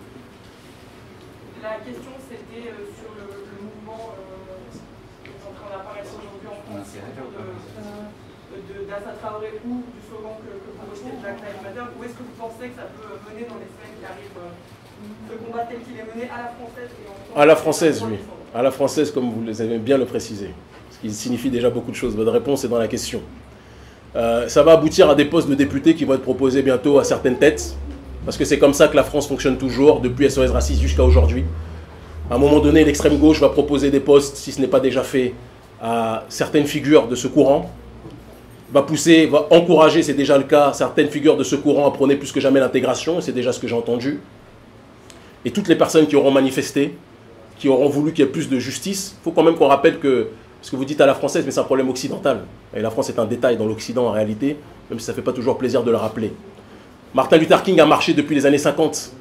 La question, c'était sur le mouvement qui est en train d'apparaître aujourd'hui en France, d'Assa Traoré ou du slogan que vous rejetez de Black Lives Matter. Où est-ce que vous pensez que ça peut mener dans les semaines qui arrivent ce combat tel qu'il est mené à la française et en À la française, oui. À la française, comme vous avez bien le précisé. Ce qui signifie déjà beaucoup de choses. Votre réponse est dans la question. Ça va aboutir à des postes de députés qui vont être proposés bientôt à certaines têtes. Parce que c'est comme ça que la France fonctionne toujours, depuis SOS Racisme jusqu'à aujourd'hui. À un moment donné, l'extrême gauche va proposer des postes, si ce n'est pas déjà fait, à certaines figures de ce courant. Va encourager, c'est déjà le cas, certaines figures de ce courant à prôner plus que jamais l'intégration, et c'est déjà ce que j'ai entendu. et toutes les personnes qui auront manifesté, qui auront voulu qu'il y ait plus de justice. Il faut quand même qu'on rappelle que, ce que vous dites à la française, mais c'est un problème occidental. Et la France est un détail dans l'Occident en réalité, même si ça ne fait pas toujours plaisir de le rappeler. Martin Luther King a marché depuis les années 50,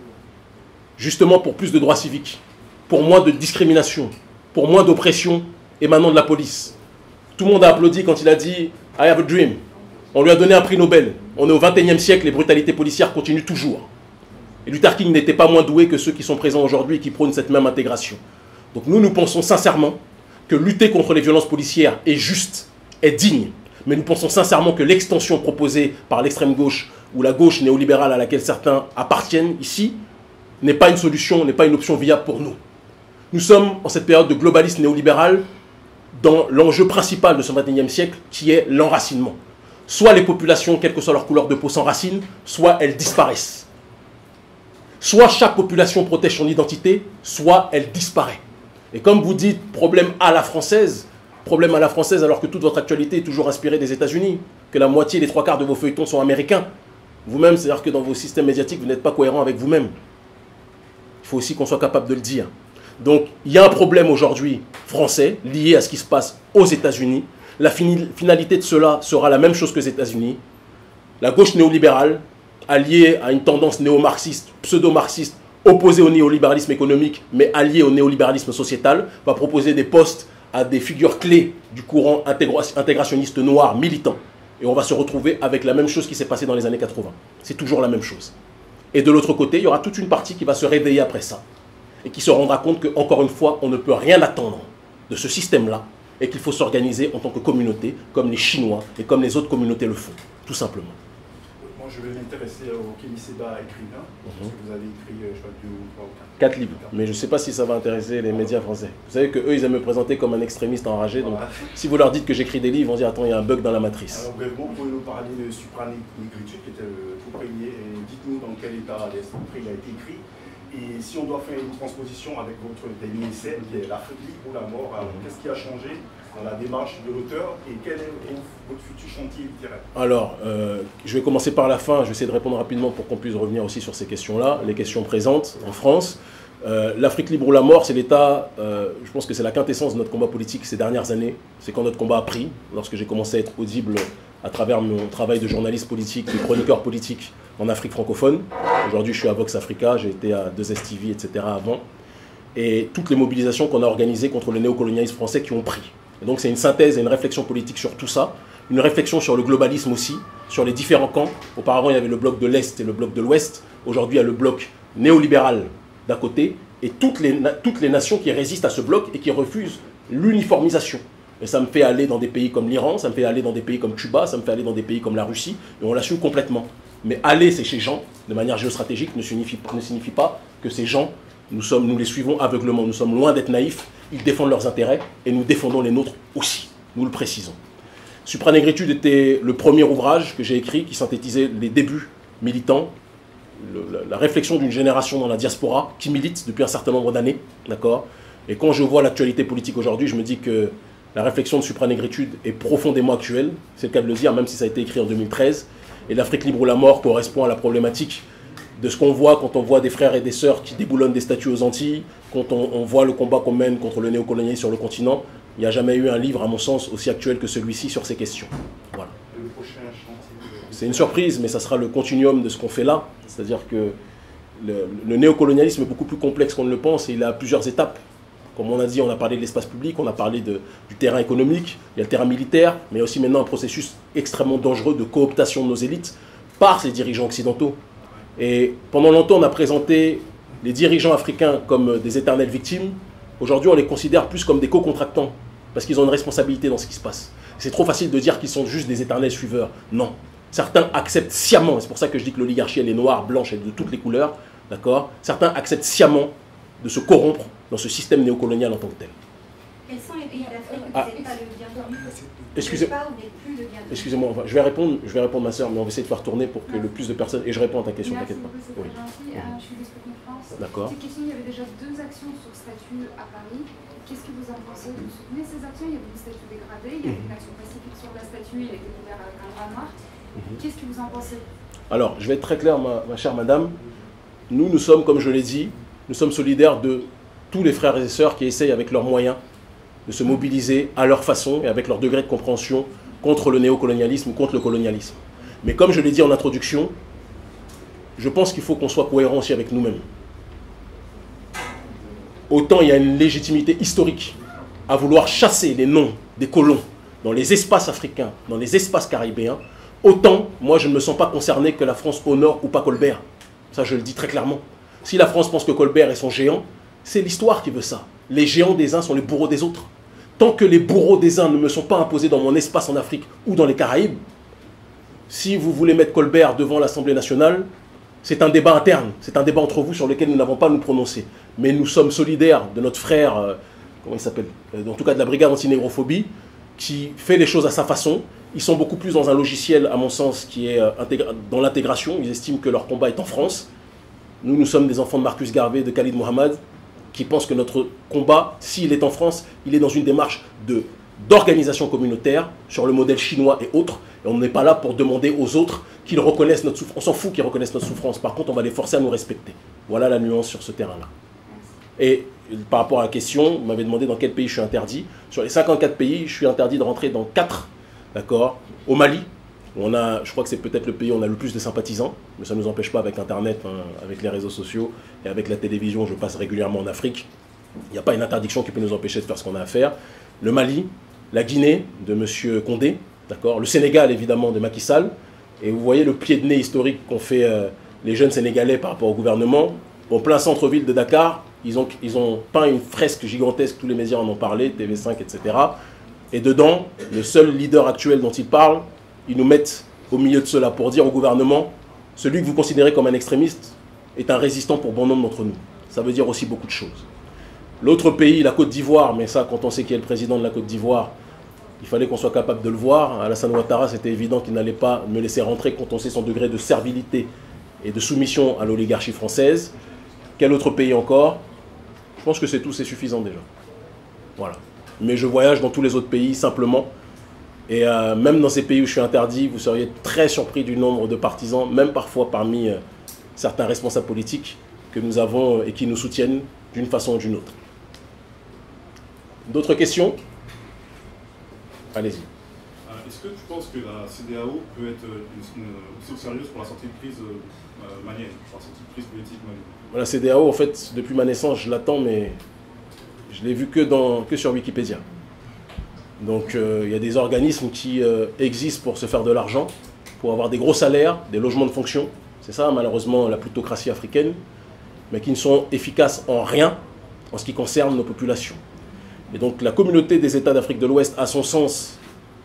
justement pour plus de droits civiques, pour moins de discrimination, pour moins d'oppression émanant de la police. Tout le monde a applaudi quand il a dit « I have a dream ». On lui a donné un prix Nobel. On est au XXIe siècle, les brutalités policières continuent toujours. Et Luther King n'était pas moins doué que ceux qui sont présents aujourd'hui et qui prônent cette même intégration. Donc nous pensons sincèrement que lutter contre les violences policières est juste, est digne. Mais nous pensons sincèrement que l'extension proposée par l'extrême gauche ou la gauche néolibérale à laquelle certains appartiennent ici n'est pas une solution, n'est pas une option viable pour nous. Nous sommes en cette période de globalisme néolibéral dans l'enjeu principal de ce XXIe siècle qui est l'enracinement. Soit les populations, quelle que soit leur couleur de peau, s'enracinent, soit elles disparaissent. Soit chaque population protège son identité, soit elle disparaît. Et comme vous dites, problème à la française alors que toute votre actualité est toujours inspirée des États-Unis, que la moitié, les 3/4 de vos feuilletons sont américains. Vous-même, c'est-à-dire que dans vos systèmes médiatiques, vous n'êtes pas cohérent avec vous-même. Il faut aussi qu'on soit capable de le dire. Donc, il y a un problème aujourd'hui français lié à ce qui se passe aux États-Unis. La finalité de cela sera la même chose que les États-Unis. La gauche néolibérale, alliée à une tendance néo-marxiste, pseudo-marxiste, opposée au néolibéralisme économique, mais alliée au néolibéralisme sociétal, va proposer des postes à des figures clés du courant intégrationniste noir militant. Et on va se retrouver avec la même chose qui s'est passée dans les années 80. C'est toujours la même chose. Et de l'autre côté, il y aura toute une partie qui va se réveiller après ça. Et qui se rendra compte qu'encore une fois, on ne peut rien attendre de ce système-là. Et qu'il faut s'organiser en tant que communauté, comme les Chinois et comme les autres communautés le font. Tout simplement. Moi, je vais m'intéresser au Kémy Séba écrivain. Parce que vous avez écrit, je crois, 2 ou 3 ou 4 livres. Mais je ne sais pas si ça va intéresser les médias français. Vous savez qu'eux, ils aiment me présenter comme un extrémiste enragé. Donc, si vous leur dites que j'écris des livres, ils vont dire attends, il y a un bug dans la matrice. Alors, brièvement, vous pouvez nous parler de Supranégritude, qui était le tout premier. Et dites-nous dans quel état d'esprit il a été écrit. Et si on doit faire une transposition avec votre dernier essai, qui est l'Afrique libre ou la mort, qu'est-ce qui a changé dans la démarche de l'auteur et quel est votre futur chantier littéraire? Alors, je vais commencer par la fin, je vais essayer de répondre rapidement pour qu'on puisse revenir aussi sur ces questions-là, les questions présentes en France. L'Afrique libre ou la mort, c'est l'état, je pense que c'est la quintessence de notre combat politique ces dernières années. C'est quand notre combat a pris, lorsque j'ai commencé à être audible à travers mon travail de journaliste politique, de chroniqueur politique en Afrique francophone. Aujourd'hui, je suis à Vox Africa, j'ai été à 2STV, etc. avant. Et toutes les mobilisations qu'on a organisées contre le néocolonialisme français qui ont pris. Et donc c'est une synthèse et une réflexion politique sur tout ça. Une réflexion sur le globalisme aussi, sur les différents camps. Auparavant, il y avait le bloc de l'Est et le bloc de l'Ouest. Aujourd'hui, il y a le bloc néolibéral d'un côté et toutes les nations qui résistent à ce bloc et qui refusent l'uniformisation. Et ça me fait aller dans des pays comme l'Iran, ça me fait aller dans des pays comme Cuba, ça me fait aller dans des pays comme la Russie, et on l'assume complètement. Mais aller, c'est ces gens, de manière géostratégique, ne signifie pas que ces gens, nous les suivons aveuglement. Nous sommes loin d'être naïfs, ils défendent leurs intérêts, et nous défendons les nôtres aussi, nous le précisons. Supranégritude était le premier ouvrage que j'ai écrit, qui synthétisait les débuts militants, la réflexion d'une génération dans la diaspora, qui milite depuis un certain nombre d'années, d'accord ? Et quand je vois l'actualité politique aujourd'hui, je me dis que la réflexion de Supranégritude est profondément actuelle, c'est le cas de le dire, même si ça a été écrit en 2013. Et l'Afrique libre ou la mort correspond à la problématique de ce qu'on voit quand on voit des frères et des sœurs qui déboulonnent des statues aux Antilles, quand on voit le combat qu'on mène contre le néocolonialisme sur le continent. Il n'y a jamais eu un livre, à mon sens, aussi actuel que celui-ci sur ces questions. Voilà. Le prochain chantier. C'est une surprise, mais ça sera le continuum de ce qu'on fait là. C'est-à-dire que le néocolonialisme est beaucoup plus complexe qu'on ne le pense et il a plusieurs étapes. Comme on a dit, on a parlé de l'espace public, on a parlé du terrain économique, il y a le terrain militaire, mais aussi maintenant un processus extrêmement dangereux de cooptation de nos élites par ces dirigeants occidentaux. Et pendant longtemps, on a présenté les dirigeants africains comme des éternelles victimes. Aujourd'hui, on les considère plus comme des co-contractants, parce qu'ils ont une responsabilité dans ce qui se passe. C'est trop facile de dire qu'ils sont juste des éternels suiveurs. Non. Certains acceptent sciemment, et c'est pour ça que je dis que l'oligarchie, elle est noire, blanche et de toutes les couleurs, d'accord ? Certains acceptent sciemment de se corrompre dans ce système néocolonial en tant que tel. Quels sont les pays d'Afrique où vous n'êtes pas le bienvenu? Excusez-moi, je vais répondre ma soeur, mais on va essayer de faire tourner pour que le plus de personnes... Et je réponds à ta question, t'inquiète pas. Oui. Je suis d'Esprit France. D'accord. Cette question, il y avait déjà 2 actions sur statut à Paris. Qu'est-ce que vous en pensez? Vous soutenez ces actions? Il y avait une statue dégradée, il y avait une action pacifique sur la statue, il a été couvert avec un drap noir. Qu'est-ce que vous en pensez? Alors, je vais être très clair, ma chère madame. Nous sommes, comme je l'ai dit, nous sommes solidaires de tous les frères et sœurs qui essayent avec leurs moyens de se mobiliser à leur façon et avec leur degré de compréhension contre le néocolonialisme ou contre le colonialisme. Mais comme je l'ai dit en introduction, je pense qu'il faut qu'on soit cohérent aussi avec nous-mêmes. Autant il y a une légitimité historique à vouloir chasser les noms des colons dans les espaces africains, dans les espaces caribéens, autant moi je ne me sens pas concerné que la France honore ou pas Colbert. Ça je le dis très clairement. Si la France pense que Colbert est son géant, c'est l'histoire qui veut ça. Les géants des uns sont les bourreaux des autres. Tant que les bourreaux des uns ne me sont pas imposés dans mon espace en Afrique ou dans les Caraïbes, si vous voulez mettre Colbert devant l'Assemblée nationale, c'est un débat interne, c'est un débat entre vous sur lequel nous n'avons pas à nous prononcer. Mais nous sommes solidaires de notre frère, comment il s'appelle, en tout cas de la brigade anti-négrophobie, qui fait les choses à sa façon. Ils sont beaucoup plus dans un logiciel, à mon sens, qui est dans l'intégration. Ils estiment que leur combat est en France. Nous, nous sommes des enfants de Marcus Garvey, de Khalid Mohammed, qui pensent que notre combat, s'il est en France, il est dans une démarche d'organisation communautaire sur le modèle chinois et autres. Et on n'est pas là pour demander aux autres qu'ils reconnaissent notre souffrance. On s'en fout qu'ils reconnaissent notre souffrance. Par contre, on va les forcer à nous respecter. Voilà la nuance sur ce terrain-là. Et par rapport à la question, vous m'avez demandé dans quel pays je suis interdit. Sur les 54 pays, je suis interdit de rentrer dans 4. D'accord. Au Mali, je crois que c'est peut-être le pays où on a le plus de sympathisants, mais ça ne nous empêche pas avec Internet, hein, avec les réseaux sociaux et avec la télévision, je passe régulièrement en Afrique. Il n'y a pas une interdiction qui peut nous empêcher de faire ce qu'on a à faire. Le Mali, la Guinée de M. Condé, d'accord, le Sénégal évidemment de Macky Sall, et vous voyez le pied de nez historique qu'ont fait les jeunes Sénégalais par rapport au gouvernement. Au plein centre-ville de Dakar, ils ont peint une fresque gigantesque, tous les médias en ont parlé, TV5, etc. Et dedans, le seul leader actuel dont ils parlent, ils nous mettent au milieu de cela pour dire au gouvernement, celui que vous considérez comme un extrémiste est un résistant pour bon nombre d'entre nous. Ça veut dire aussi beaucoup de choses. L'autre pays, la Côte d'Ivoire, mais ça, quand on sait qui est le président de la Côte d'Ivoire, il fallait qu'on soit capable de le voir. Alassane Ouattara, c'était évident qu'il n'allait pas me laisser rentrer quand on sait son degré de servilité et de soumission à l'oligarchie française. Quel autre pays encore? Je pense que c'est tout, c'est suffisant déjà. Voilà. Mais je voyage dans tous les autres pays simplement. Et même dans ces pays où je suis interdit, vous seriez très surpris du nombre de partisans, même parfois parmi certains responsables politiques que nous avons et qui nous soutiennent d'une façon ou d'une autre. D'autres questions? Allez-y. Est-ce que tu penses que la CEDEAO peut être une option sérieuse pour la sortie de crise malienne, pour la sortie de crise politique malienne? La CEDEAO, en fait, depuis ma naissance, je l'attends, mais je l'ai vu que sur Wikipédia. Donc il y a des organismes qui existent pour se faire de l'argent, pour avoir des gros salaires, des logements de fonction. C'est ça, malheureusement, la plutocratie africaine, mais qui ne sont efficaces en rien en ce qui concerne nos populations. Et donc la communauté des États d'Afrique de l'Ouest a son sens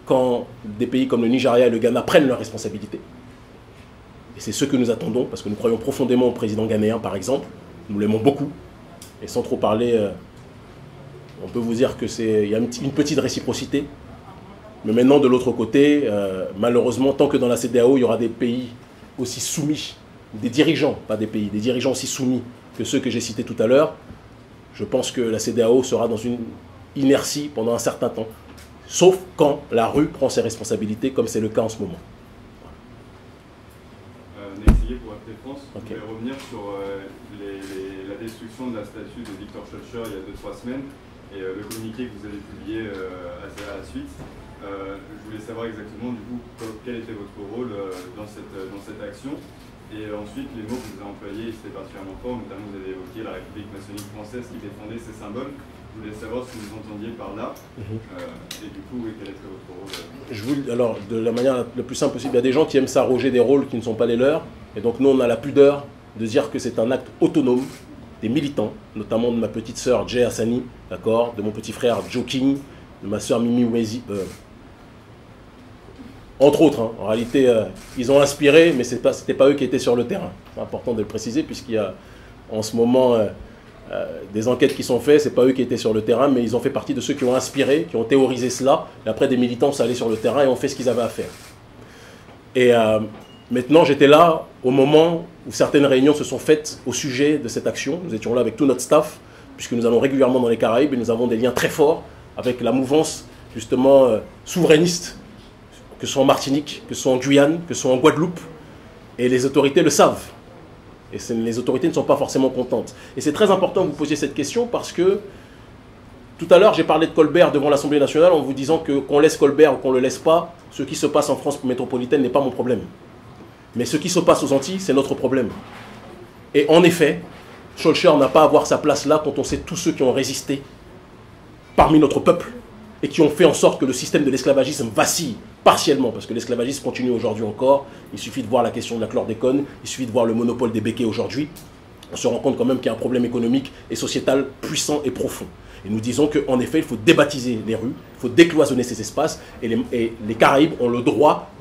quand des pays comme le Nigeria et le Ghana prennent leurs responsabilités. Et c'est ce que nous attendons, parce que nous croyons profondément au président ghanéen, par exemple. Nous l'aimons beaucoup. Et sans trop parler, on peut vous dire qu'il y a une petite réciprocité. Mais maintenant, de l'autre côté, malheureusement, tant que dans la CEDEAO, il y aura des pays aussi soumis, des dirigeants, pas des pays, des dirigeants aussi soumis que ceux que j'ai cités tout à l'heure, je pense que la CEDEAO sera dans une inertie pendant un certain temps. Sauf quand la rue prend ses responsabilités, comme c'est le cas en ce moment. Pour Arte France, je vais revenir sur la destruction de la statue de Victor Schœlcher il y a 2-3 semaines et le communiqué que vous avez publié à la suite. Je voulais savoir exactement du coup quel était votre rôle dans cette action. Et ensuite, les mots que vous avez employés, c'était particulièrement fort, notamment vous avez évoqué la République maçonnique française qui défendait ses symboles. Je voulais savoir ce que vous entendiez par là, et du coup, quel était votre rôle Alors, de la manière la plus simple possible, il y a des gens qui aiment s'arroger des rôles qui ne sont pas les leurs, et donc nous, on a la pudeur de dire que c'est un acte autonome des militants, notamment de ma petite sœur Jay Hassani, d'accord, de mon petit frère Joe King, de ma sœur Mimi Ouezi, entre autres, hein. En réalité, ils ont inspiré, mais c'était pas eux qui étaient sur le terrain. C'est important de le préciser, puisqu'il y a en ce moment des enquêtes qui sont faites, c'est pas eux qui étaient sur le terrain, mais ils ont fait partie de ceux qui ont inspiré, qui ont théorisé cela, et après des militants sont allés sur le terrain et ont fait ce qu'ils avaient à faire. Et maintenant, j'étais là au moment où certaines réunions se sont faites au sujet de cette action. Nous étions là avec tout notre staff, puisque nous allons régulièrement dans les Caraïbes, et nous avons des liens très forts avec la mouvance, justement, souverainiste, que ce soit en Martinique, que ce soit en Guyane, que ce soit en Guadeloupe, et les autorités le savent. Et les autorités ne sont pas forcément contentes. Et c'est très important que vous posiez cette question parce que tout à l'heure, j'ai parlé de Colbert devant l'Assemblée nationale en vous disant que qu'on laisse Colbert ou qu'on ne le laisse pas, ce qui se passe en France métropolitaine n'est pas mon problème. Mais ce qui se passe aux Antilles, c'est notre problème. Et en effet, Schœlcher n'a pas à avoir sa place là quand on sait tous ceux qui ont résisté parmi notre peuple et qui ont fait en sorte que le système de l'esclavagisme vacille partiellement, parce que l'esclavagisme continue aujourd'hui encore. Il suffit de voir la question de la chlordécone, il suffit de voir le monopole des béquets aujourd'hui. On se rend compte quand même qu'il y a un problème économique et sociétal puissant et profond. Et nous disons qu'en effet, il faut débaptiser les rues, il faut décloisonner ces espaces, et les Caraïbes ont le droit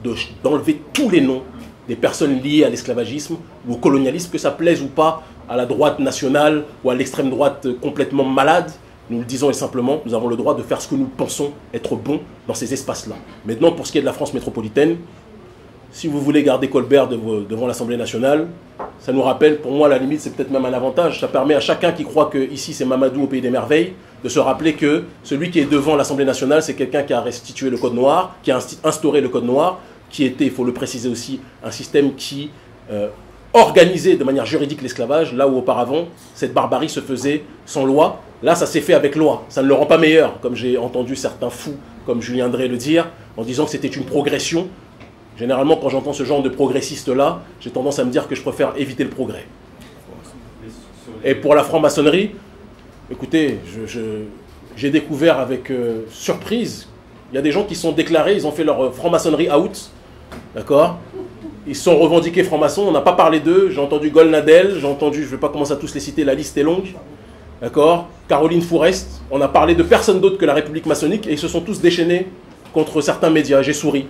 d'enlever tous les noms des personnes liées à l'esclavagisme ou au colonialisme, que ça plaise ou pas à la droite nationale ou à l'extrême droite complètement malade. Nous le disons et simplement, nous avons le droit de faire ce que nous pensons être bon dans ces espaces-là. Maintenant, pour ce qui est de la France métropolitaine, si vous voulez garder Colbert devant l'Assemblée nationale, ça nous rappelle, pour moi, à la limite, c'est peut-être même un avantage. Ça permet à chacun qui croit que ici c'est Mamadou au pays des merveilles, de se rappeler que celui qui est devant l'Assemblée nationale, c'est quelqu'un qui a restitué le Code noir, qui a instauré le Code noir, qui était, il faut le préciser aussi, un système qui organisait de manière juridique l'esclavage, là où auparavant, cette barbarie se faisait sans loi. Là, ça s'est fait avec loi. Ça ne le rend pas meilleur, comme j'ai entendu certains fous, comme Julien Drey le dire, en disant que c'était une progression. Généralement, quand j'entends ce genre de progressiste-là, j'ai tendance à me dire que je préfère éviter le progrès. Et pour la franc-maçonnerie, écoutez, j'ai découvert avec surprise, il y a des gens qui sont déclarés, ils ont fait leur franc-maçonnerie out, d'accord? Ils sont revendiqués francs-maçons, on n'a pas parlé d'eux, j'ai entendu Golnadel, j'ai entendu, je ne vais pas commencer à tous les citer, la liste est longue, d'accord? Caroline Fourest, on a parlé de personne d'autre que la République maçonnique, et ils se sont tous déchaînés contre certains médias, j'ai souri.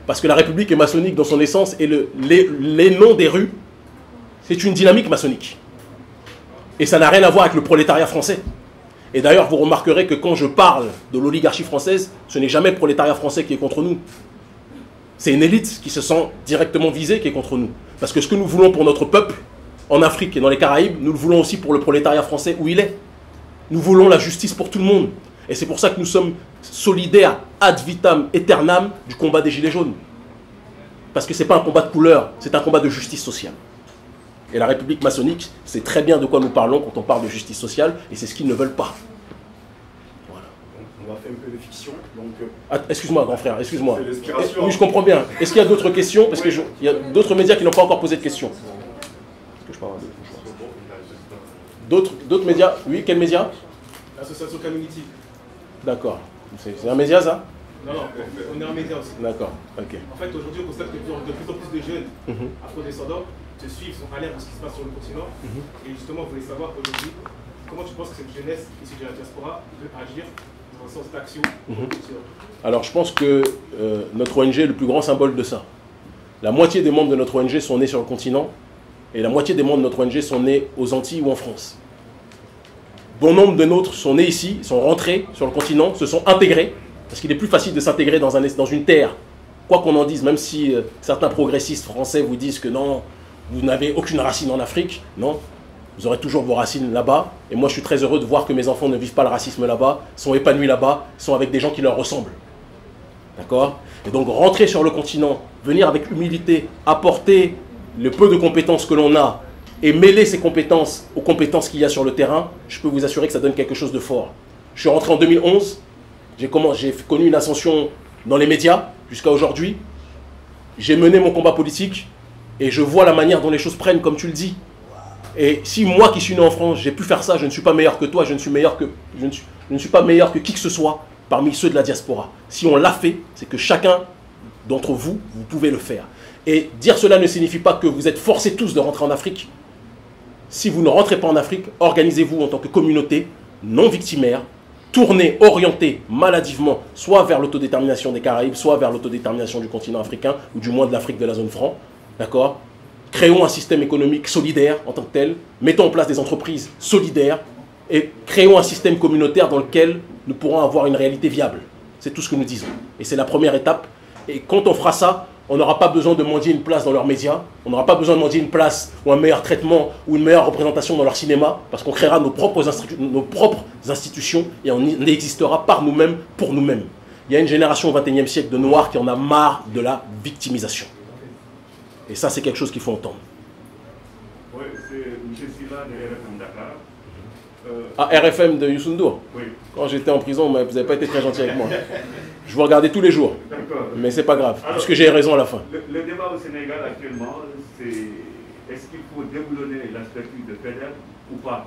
Parce que la République est maçonnique dans son essence, et les noms des rues, c'est une dynamique maçonnique. Et ça n'a rien à voir avec le prolétariat français. Et d'ailleurs, vous remarquerez que quand je parle de l'oligarchie française, ce n'est jamais le prolétariat français qui est contre nous. C'est une élite qui se sent directement visée qui est contre nous. Parce que ce que nous voulons pour notre peuple, en Afrique et dans les Caraïbes, nous le voulons aussi pour le prolétariat français où il est. Nous voulons la justice pour tout le monde. Et c'est pour ça que nous sommes solidaires ad vitam aeternam du combat des Gilets jaunes. Parce que ce n'est pas un combat de couleur, c'est un combat de justice sociale. Et la République maçonnique sait très bien de quoi nous parlons quand on parle de justice sociale, et c'est ce qu'ils ne veulent pas. Voilà. On va faire un peu de fiction. Excuse-moi, grand frère, excuse-moi. Oui, je comprends bien. Est-ce qu'il y a d'autres questions? Parce qu'il y a d'autres médias qui n'ont pas encore posé de questions. D'autres médias? Oui, quels médias? L'association Canonity. D'accord. C'est un média, ça? Non, on est un média aussi. D'accord, ok. En fait, aujourd'hui, on constate que de plus en plus de jeunes afro-descendants te suivent, sont alertes de ce qui se passe sur le continent. Et justement, on voulait savoir aujourd'hui, comment tu penses que cette jeunesse issue de la diaspora peut agir dans un sens d'action? Alors, je pense que notre ONG est le plus grand symbole de ça. La moitié des membres de notre ONG sont nés sur le continent, et la moitié des membres de notre ONG sont nés aux Antilles ou en France. Bon nombre de nôtres sont nés ici, sont rentrés sur le continent, se sont intégrés, parce qu'il est plus facile de s'intégrer dans une terre, quoi qu'on en dise, même si certains progressistes français vous disent que non, vous n'avez aucune racine en Afrique, non, vous aurez toujours vos racines là-bas, et moi je suis très heureux de voir que mes enfants ne vivent pas le racisme là-bas, sont épanouis là-bas, sont avec des gens qui leur ressemblent. D'accord? Et donc rentrer sur le continent, venir avec humilité, apporter le peu de compétences que l'on a, et mêler ces compétences aux compétences qu'il y a sur le terrain, je peux vous assurer que ça donne quelque chose de fort. Je suis rentré en 2011, j'ai connu une ascension dans les médias jusqu'à aujourd'hui. J'ai mené mon combat politique et je vois la manière dont les choses prennent, comme tu le dis. Et si moi qui suis né en France, j'ai pu faire ça, je ne suis pas meilleur que toi, je ne suis pas meilleur que qui que ce soit parmi ceux de la diaspora. Si on l'a fait, c'est que chacun d'entre vous, vous pouvez le faire. Et dire cela ne signifie pas que vous êtes forcés tous de rentrer en Afrique. Si vous ne rentrez pas en Afrique, organisez-vous en tant que communauté non victimaire, tournée, orientée maladivement, soit vers l'autodétermination des Caraïbes, soit vers l'autodétermination du continent africain, ou du moins de l'Afrique de la zone franc. D'accord? Créons un système économique solidaire en tant que tel, mettons en place des entreprises solidaires, et créons un système communautaire dans lequel nous pourrons avoir une réalité viable. C'est tout ce que nous disons. Et c'est la première étape. Et quand on fera ça, on n'aura pas besoin de mendier une place dans leurs médias, on n'aura pas besoin de mendier une place ou un meilleur traitement ou une meilleure représentation dans leur cinéma, parce qu'on créera nos propres institutions et on existera par nous-mêmes, pour nous-mêmes. Il y a une génération au XXIe siècle de Noirs qui en a marre de la victimisation. Et ça, c'est quelque chose qu'il faut entendre. Oui, c'est M. Silla de RFM Dakar. RFM de Youssou N'Dour. Oui. Quand j'étais en prison, vous n'avez pas été très gentil avec moi. Je vous regardais tous les jours. D'accord. Mais c'est pas grave, puisque j'ai raison à la fin. Le débat au Sénégal actuellement, c'est est-ce qu'il faut déboulonner la statue de Faidherbe ou pas?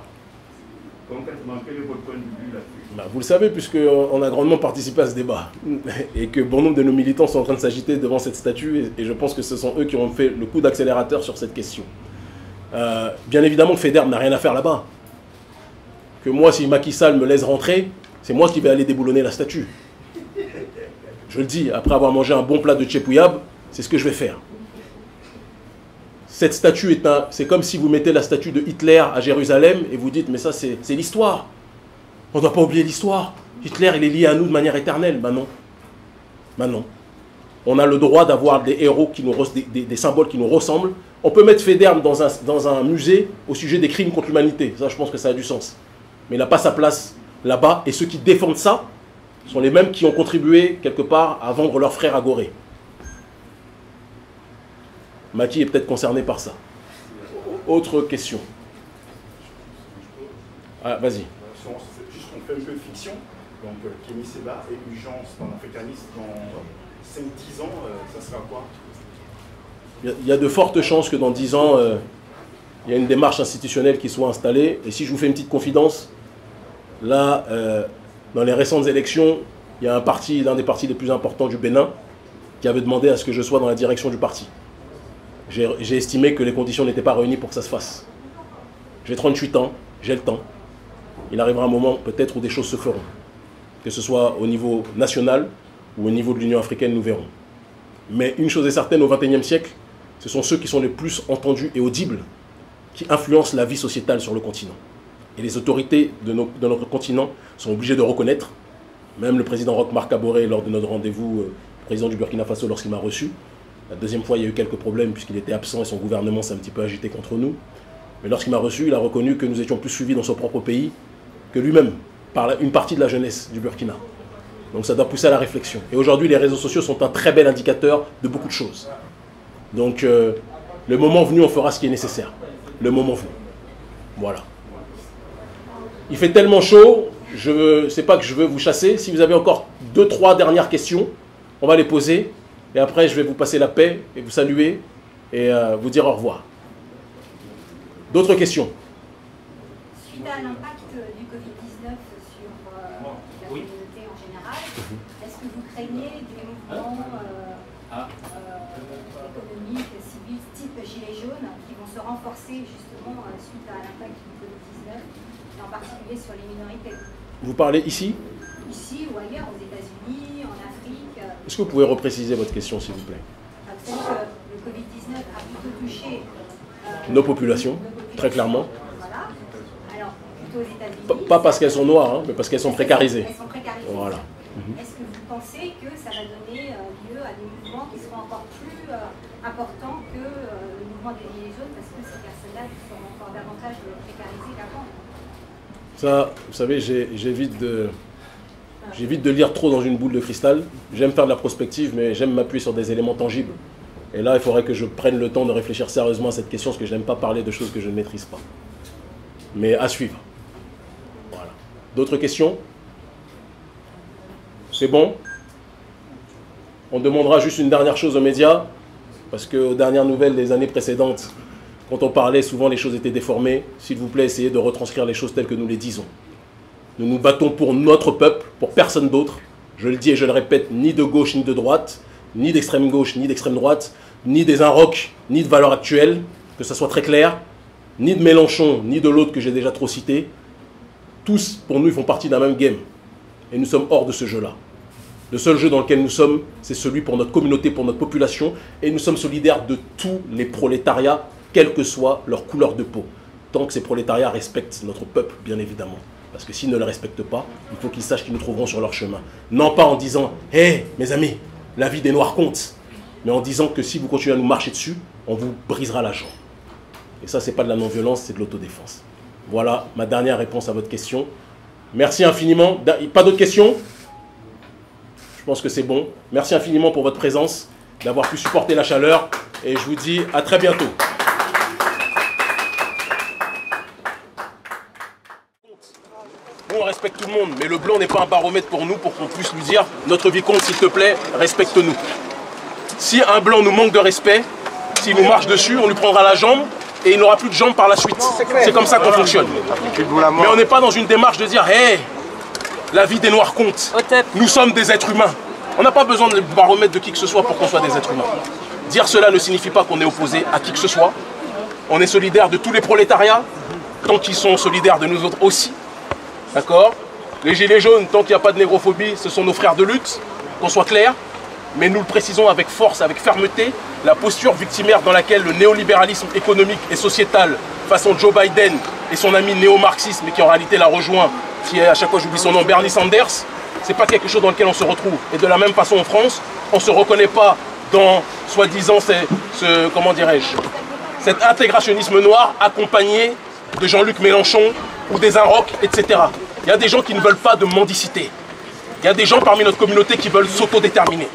Concrètement, quel est votre point de vue là-dessus? Vous le savez, puisqu'on a grandement participé à ce débat. Et que bon nombre de nos militants sont en train de s'agiter devant cette statue. Et je pense que ce sont eux qui ont fait le coup d'accélérateur sur cette question. Bien évidemment que Faidherbe n'a rien à faire là-bas. Que moi, si Macky Sall me laisse rentrer, c'est moi qui vais aller déboulonner la statue. Je le dis, après avoir mangé un bon plat de tchèpouyab, c'est ce que je vais faire. Cette statue c'est comme si vous mettez la statue de Hitler à Jérusalem et vous dites, mais ça c'est l'histoire. On ne doit pas oublier l'histoire. Hitler, il est lié à nous de manière éternelle. Ben non. Ben non. On a le droit d'avoir des héros, des symboles qui nous ressemblent. On peut mettre Faidherbe dans un musée au sujet des crimes contre l'humanité. Ça, je pense que ça a du sens. Mais il n'a pas sa place là-bas. Et ceux qui défendent ça sont les mêmes qui ont contribué, quelque part, à vendre leurs frères à Gorée. Macky est peut-être concerné par ça. Autre question. Ah, vas-y. Juste qu'on fait un peu de fiction. Donc, Kémy Séba et urgence dans l'africanisme dans 5-10 ans, ça sera quoi? Il y a de fortes chances que dans 10 ans, il y a une démarche institutionnelle qui soit installée. Et si je vous fais une petite confidence, là, dans les récentes élections, il y a l'un des partis les plus importants du Bénin, qui avait demandé à ce que je sois dans la direction du parti. J'ai estimé que les conditions n'étaient pas réunies pour que ça se fasse. J'ai 38 ans, j'ai le temps. Il arrivera un moment peut-être où des choses se feront. Que ce soit au niveau national ou au niveau de l'Union africaine, nous verrons. Mais une chose est certaine, au XXIe siècle, ce sont ceux qui sont les plus entendus et audibles qui influencent la vie sociétale sur le continent. Et les autorités de notre continent sont obligées de reconnaître, même le président Roch Marc Kaboré, lors de notre rendez-vous, président du Burkina Faso, lorsqu'il m'a reçu, la deuxième fois, il y a eu quelques problèmes puisqu'il était absent et son gouvernement s'est un petit peu agité contre nous. Mais lorsqu'il m'a reçu, il a reconnu que nous étions plus suivis dans son propre pays que lui-même, par une partie de la jeunesse du Burkina. Donc ça doit pousser à la réflexion. Et aujourd'hui, les réseaux sociaux sont un très bel indicateur de beaucoup de choses. Donc, le moment venu, on fera ce qui est nécessaire. Le moment venu. Voilà. Il fait tellement chaud, c'est pas que je veux vous chasser. Si vous avez encore 2-3 dernières questions, on va les poser. Et après, je vais vous passer la paix et vous saluer et vous dire au revoir. D'autres questions? Suite à l'impact du Covid-19 sur la communauté en général, est-ce que vous craignez des mouvements économiques, civils, type Gilets jaunes, qui vont se renforcer justement suite à l'impact du Covid-19, et en particulier sur les minorités? Vous parlez ici? Ici ou ailleurs, aux États-Unis, en Afrique. Est-ce que vous pouvez repréciser votre question, s'il vous plaît? Vous savez que le Covid-19 a plutôt touché nos populations, très clairement. Voilà. Alors, plutôt aux États-Unis. Pas parce qu'elles sont noires, hein, mais parce qu'elles sont précarisées. Elles sont précarisées. Voilà. Est-ce que vous pensez que ça va donner lieu à des mouvements qui seront encore plus importants que le mouvement des Gilets jaunes, parce que ces personnes-là seront encore davantage précarisées qu'avant? Ça, vous savez, j'évite de lire trop dans une boule de cristal. J'aime faire de la prospective, mais j'aime m'appuyer sur des éléments tangibles. Et là, il faudrait que je prenne le temps de réfléchir sérieusement à cette question, parce que je n'aime pas parler de choses que je ne maîtrise pas. Mais à suivre. Voilà. D'autres questions? C'est bon? On demandera juste une dernière chose aux médias, parce qu'aux dernières nouvelles des années précédentes, quand on parlait, souvent les choses étaient déformées. S'il vous plaît, essayez de retranscrire les choses telles que nous les disons. Nous nous battons pour notre peuple, pour personne d'autre. Je le dis et je le répète, ni de gauche ni de droite, ni d'extrême gauche ni d'extrême droite, ni des Inrocks, ni de Valeurs Actuelles, que ça soit très clair, ni de Mélenchon, ni de l'autre que j'ai déjà trop cité. Tous, pour nous, ils font partie d'un même game. Et nous sommes hors de ce jeu-là. Le seul jeu dans lequel nous sommes, c'est celui pour notre communauté, pour notre population. Et nous sommes solidaires de tous les prolétariats, quelle que soit leur couleur de peau. Tant que ces prolétariats respectent notre peuple, bien évidemment. Parce que s'ils ne le respectent pas, il faut qu'ils sachent qu'ils nous trouveront sur leur chemin. Non pas en disant « Hé, mes amis, la vie des Noirs compte », mais en disant que si vous continuez à nous marcher dessus, on vous brisera la jambe. Et ça, ce n'est pas de la non-violence, c'est de l'autodéfense. Voilà ma dernière réponse à votre question. Merci infiniment. Pas d'autres questions? Je pense que c'est bon. Merci infiniment pour votre présence, d'avoir pu supporter la chaleur. Et je vous dis à très bientôt. respecte tout le monde, mais le blanc n'est pas un baromètre pour nous, pour qu'on puisse lui dire notre vie compte, s'il te plaît, respecte-nous. Si un blanc nous manque de respect, s'il nous marche dessus, on lui prendra la jambe et il n'aura plus de jambes par la suite. C'est comme ça qu'on fonctionne. Mais on n'est pas dans une démarche de dire hey, la vie des Noirs compte. Nous sommes des êtres humains. On n'a pas besoin de baromètre de qui que ce soit pour qu'on soit des êtres humains. Dire cela ne signifie pas qu'on est opposé à qui que ce soit. On est solidaire de tous les prolétariats, tant qu'ils sont solidaires de nous autres aussi. D'accord? Les gilets jaunes, tant qu'il n'y a pas de négrophobie, ce sont nos frères de lutte, qu'on soit clair. Mais nous le précisons avec force, avec fermeté, la posture victimaire dans laquelle le néolibéralisme économique et sociétal, façon Joe Biden et son ami néo-marxisme, mais qui en réalité l'a rejoint, qui est à chaque fois j'oublie son nom, Bernie Sanders, c'est pas quelque chose dans lequel on se retrouve. Et de la même façon en France, on ne se reconnaît pas dans, soi-disant, comment dirais-je, cet intégrationnisme noir accompagné de Jean-Luc Mélenchon ou des Inrocks, etc. Il y a des gens qui ne veulent pas de mendicité. Il y a des gens parmi notre communauté qui veulent s'autodéterminer.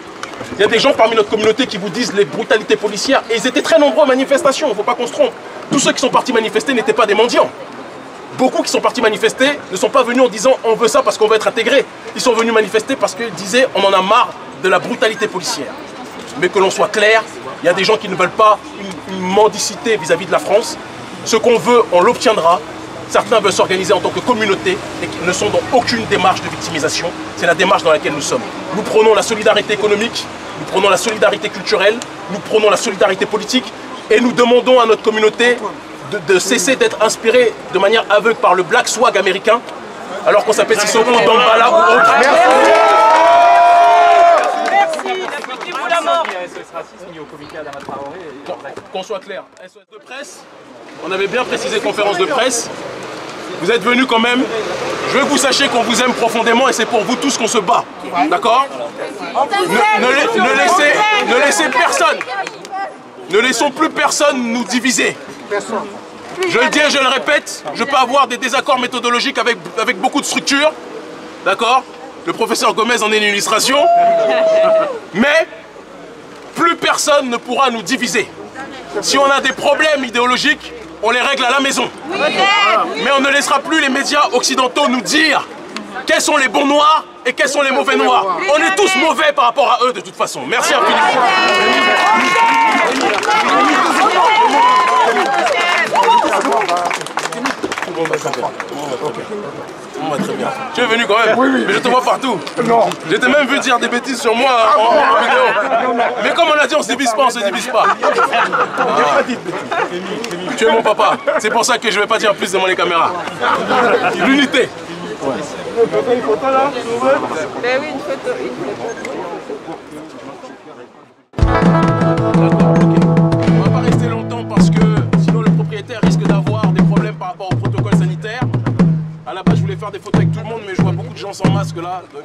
Il y a des gens parmi notre communauté qui vous disent les brutalités policières. Et ils étaient très nombreux aux manifestations, il ne faut pas qu'on se trompe. Tous ceux qui sont partis manifester n'étaient pas des mendiants. Beaucoup qui sont partis manifester ne sont pas venus en disant on veut ça parce qu'on veut être intégré. Ils sont venus manifester parce qu'ils disaient on en a marre de la brutalité policière. Mais que l'on soit clair, il y a des gens qui ne veulent pas une mendicité vis-à-vis de la France. Ce qu'on veut, on l'obtiendra. Certains veulent s'organiser en tant que communauté et qui ne sont dans aucune démarche de victimisation. C'est la démarche dans laquelle nous sommes. Nous prenons la solidarité économique, nous prenons la solidarité culturelle, nous prenons la solidarité politique et nous demandons à notre communauté de cesser d'être inspirée de manière aveugle par le Black Swag américain alors qu'on s'appelle Sissoko, Dambala ou autre. Qu'on soit clair, SOS de presse, on avait bien précisé conférence de presse. Vous êtes venus quand même. Je veux que vous sachiez qu'on vous aime profondément et c'est pour vous tous qu'on se bat. D'accord? Ne laissez personne. Ne laissons plus personne nous diviser. Je le dis et je le répète, je peux avoir des désaccords méthodologiques avec beaucoup de structures. D'accord? Le professeur Gomez en est une illustration. Mais plus personne ne pourra nous diviser. Si on a des problèmes idéologiques, on les règle à la maison. Mais on ne laissera plus les médias occidentaux nous dire quels sont les bons noirs et quels sont les mauvais noirs. On est tous mauvais par rapport à eux de toute façon. Merci infiniment. Très bien. Tu es venu quand même, oui. Mais je te vois partout. Non. Je t'ai même vu dire des bêtises sur moi en vidéo. Mais comme on a dit, on ne se divise pas, on ne se divise pas. Ah. Tu es mon papa. C'est pour ça que je ne vais pas dire plus devant les caméras. L'unité. Ouais. Une photo là? Ben oui, une photo. D'accord, ok. On va pas rester longtemps parce que sinon le propriétaire risque d'avoir des problèmes par rapport au protocole sanitaire. À la base, je voulais faire des photos avec tout le monde, mais je vois beaucoup de gens sans masque là. Donc...